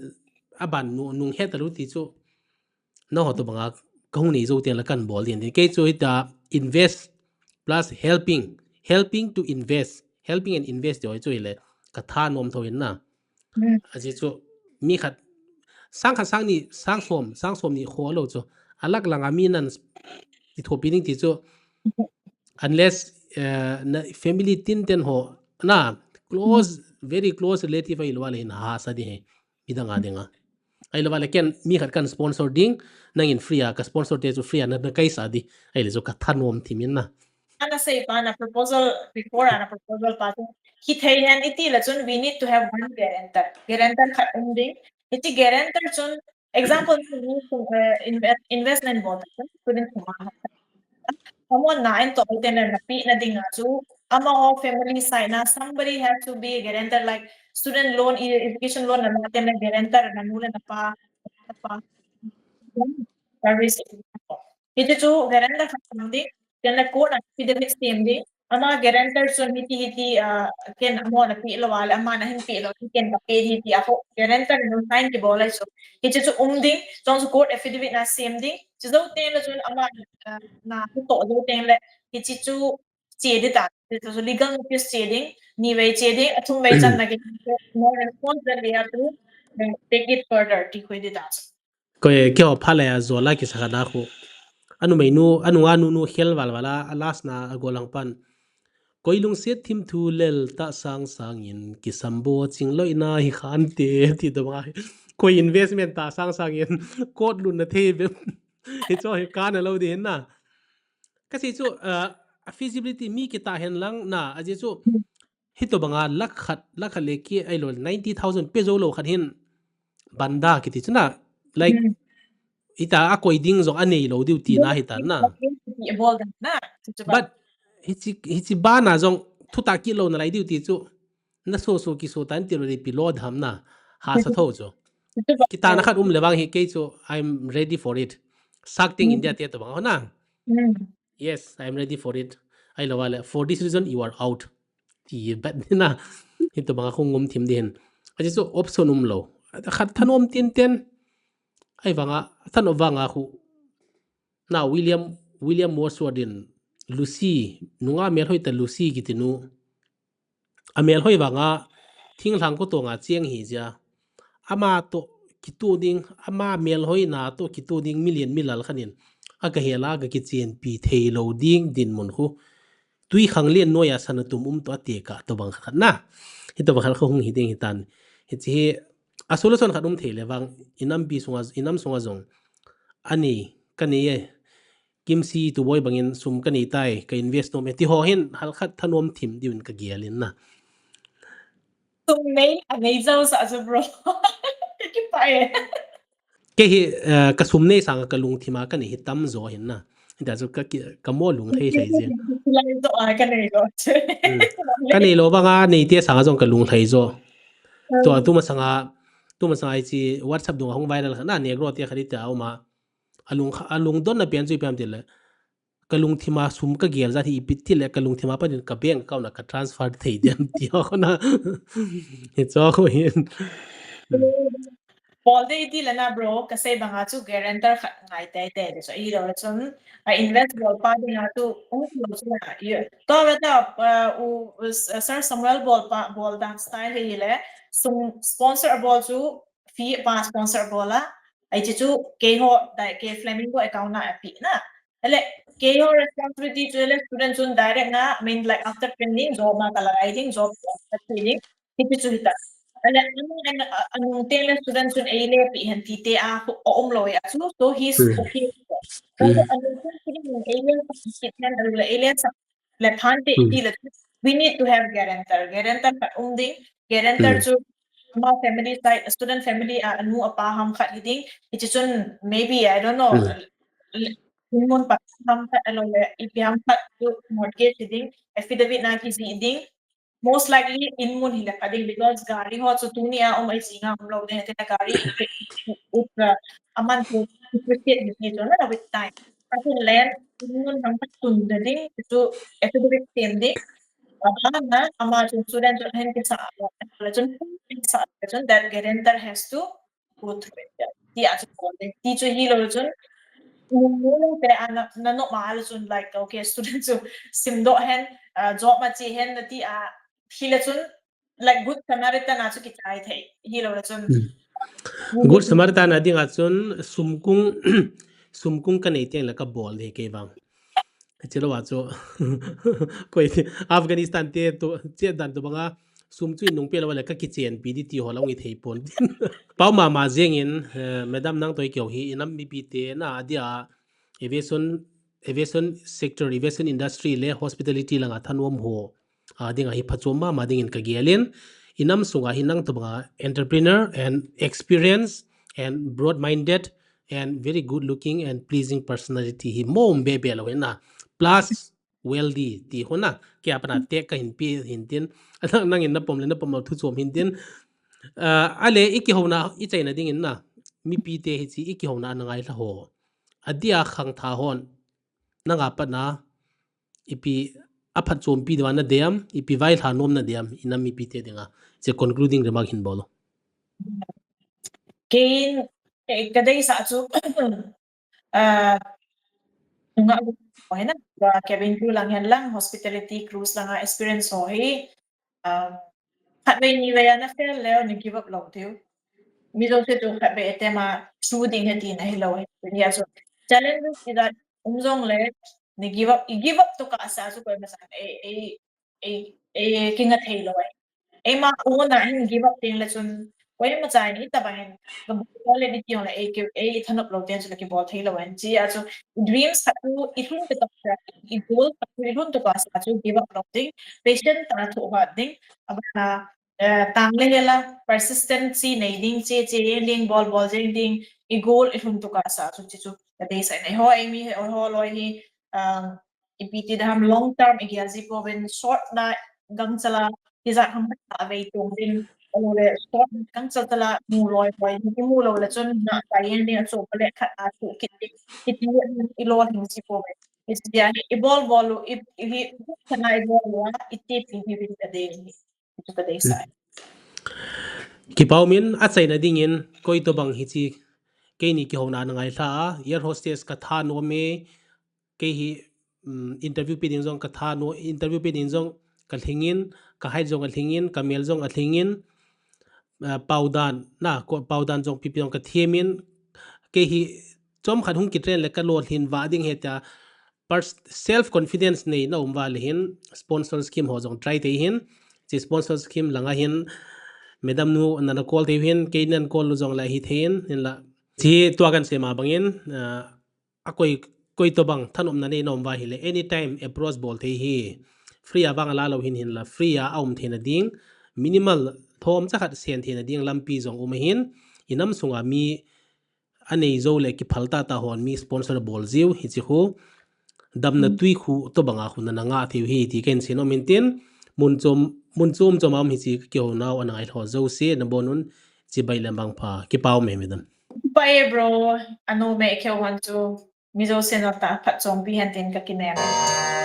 aban nung he taru ti chu no hot banga kahun nei zo te la kan bol din ke chu ita invest plus helping to invest helping and invest jo chu ile ka tha nom thoin na aji chu mi khat sang ni sang som ni kho lo chu alak langa mi nan ti thopi ning ti chu unless na family tin ten ho na close very close relative ai lwa le na ha sa di he bidanga denga ai lwa le ken mi khat kan sponsor ding nang in free ka sponsor te chu free na kai sa di ai le chu ka thanom thimin na ana say pa na proposal before ana proposal pa hi thei han iti la chun we need to have one guarantor khat ending iti guarantor chun example investment bot student kuma amo na en to ten na pi na ding chu amo family side na somebody have to be a guarantor like student loan education loan na ten na guarantor na mula na pa service itu tu guarantor family ken la ko na pi de stemdi ama guarantor so hiti ken amo na pi lo wala ama na hin pi lo ken ka pe hiti ako guarantor no sign ki bola so itu tu umding so court affidavit na semdi chizo ten la chun ama na to do ten la itu tu chedi ta itu so legal notice cheding ni wei cheding athum wei chan na ke no response that we have to take it further ti khoi di ta ko ke ho phala ya zola ki sa da khu anu mai nu anu nga nu hel wal wala alas na agolang pan koilung se thim thu lel ta sang in ki sambo ching loi na hi khan te ti da ma ko investment ta sang in kot lu na the be hi cho hi kan lo di na ka si chu feasibility mi ki ta hen lang na aje chu hi to banga lakhat le ki ai lo 90,000 peso lo khat hin banda ki ti chuna like ita a koi ding zong anei lo diu ti na hi ta na but hichi ba na zong thuta ki lo na lai diu ti chu na so ki so tan ti ro pi lo dham na ha sa tho chu ki ta na khat lewang hi ke chu I'm ready for it sakting india te to bang ho na yes I'm ready for it ai lo wala for this reason you are out ti bat na hi to bang khong ngom thim den aji chu option lo khat thanom tin ten ai wanga than wanga khu na William Wordsworth Lucy nunga mel hoi ta Lucy kitinu amel hoi wanga thing thang ko to nga chiang hi ja ama to kitu ding ama mel hoi na to kitu ding million milal khanin aga hela ga ki chen pi thei lo ding din mon khu tui khang lien noya sanatum to ate ka to bang khat na hi to bang khat khong hi ding hitan hi chi a solution khatum thele wang inam sunga zong ani kaniye kimsi tu boy bangin sum kani tai ka invest no me ti ho hin hal khat thanom thim diun ka gialin na tung nei anei zau sa zo bro ki pai ke hi ka sum nei sang ka lung thima ka ni hi tam zo hin na da zo ka mo lung thei thei je lai zo ai ka nei lo che ka nei lo banga nei te sang zong ka lung thei zo to tu ma sanga chi whatsapp dong hong viral na ne gro te khari ta ma alung don na pian chui piam til kalung thima sum ka gel za thi ipit til kalung thima pa din ka bank account na ka transfer thei diam ti ho na he cho ko hin Paul de di lana bro kasi banga chu guarantor khat ngai tai te so I ro chun invest bol pa de na tu lo chu na to weta u sir Samuel bol dan style he le sum sponsor bol chu fee pa sponsor bola ai chu ke ho dai ke Flamingo account na api na ele ke ho responsibility chu le student chun direct na mean like after training job ma kala I think job training itu chu hita and anong tele student sun ele pi han ti te a om lo ya so he's okay pero anong sun ele kitnan le ele sa le phan te ti le we need to have guarantor ka ding guarantor chu ma family side student family anu apa ham khat ding it is maybe I don't know mun pa ham khat alo le ipiam khat mortgage ding affidavit na ki ding most likely in mun hila kading because gari ho so tunia ai singa lo de te gari ut aman to cricket ni jo na with time kasi land in mun ham tun de ding to affidavit tem de na ama student hen ke sa la chun sa chun that guarantor has to go through it ti a chun ti chu hi lo chun pe na no mahal chun like okay student so simdo hen job ma chi hen na ti a hila chun like good Samaritan na chu ki chai thei hilo chun good Samaritan ading achun sumkung ka nei teng la ka bol he ke bang chelo wa cho koi Afghanistan te to che dan to banga sum chui nung pe la wala ka kitchen pdt ho long I thei pon pau ma jeng in madam nang toi kyo hi inam mi pi te na adia aviation sector aviation industry le hospitality langa thanom ho adinga hi phachoma ma ding in ka gialin inam sunga hinang to banga entrepreneur and experience and broad minded and very good looking and pleasing personality hi mom be be lo na plus wealthy ti hona ke apana te ka hin pi hin tin nang in na pom le na pom thu chom hin tin ale iki hona I chaina ding in na mi pi te hi chi iki hona na ngai la ho adia khang tha hon nanga pa na ipi aphat chom pi dawana deam ipi vai tha nom na deam inam mi pi te dinga che concluding remark hin bolo gain kadai sa chu nga ho na cabin crew lang yan lang hospitality cruise lang experience ho hi khat mai ni wa na fel le ni give up lo tiu mi do se to khat be tema shooting he ti na hi lo ni ya so challenge is that umjong le ni give up to ka sa su ko ma sa kinga thei lo ema una hin give up ting la chun wai ma chai ni ta ban the ball ni ti ona e thanap lo ten ki ball thei lo an chi a chu dreams ha tu I hun ta ta I goal ha tu I hun to ka sa chu give up lo ting patient ta tho ba ding aba tang le la persistency nei ding che ding ball jing ding I goal I hun to ka sa chu chi chu ta dei sai nei ho ai mi ho lo hi IPT ham long term igiazi po when short na gang chala Kizat ham ta ve tong din ole stop kang sa tala mu loi loi ni mu lo la chon na ta yen ni so pale khat a su kit I lo hin si po ve is dia evolve bolu I kana evolve wa itte pi bi ta de ni to ka de sai ki paumin a chaina ding in koi to bang hi chi cái này cái hồ na ngay tha air hostess ka tha no me cái hi interview pe ding jong ka tha no interview pe ding jong ka thingin ka hai jong ka thingin ka mel jong ka thingin paudan na ko paudan jong pi jong ka thiemin cái hi chom khat hung kitren le ka lo hin wa ding heta self confidence nei na umwa le hin sponsor scheme ho jong try te hin chi sponsor scheme langa hin madam nu nana call te hin ke nan call lu jong la hi thein hin la chi tua kan se ma bangin a koi to bang thanom na nei nom wa hi le anytime approach bol the hi free awang la lo hin hin la free a aum thena ding minimal thom chakhat sen thena ding lampi jong hin inam sunga mi anei zo le ki phalta ta hon mi sponsor bol ziu hi chi khu damna tui khu to banga khu na nga thiu hi ti ken sino maintain mun chom am hi chi kyo naw anai tho zo se na bonun chi bai lambang pha ki pau me medam Bye bro, ano me ke wan to mizo senota phat chong bi han tin ka kinera.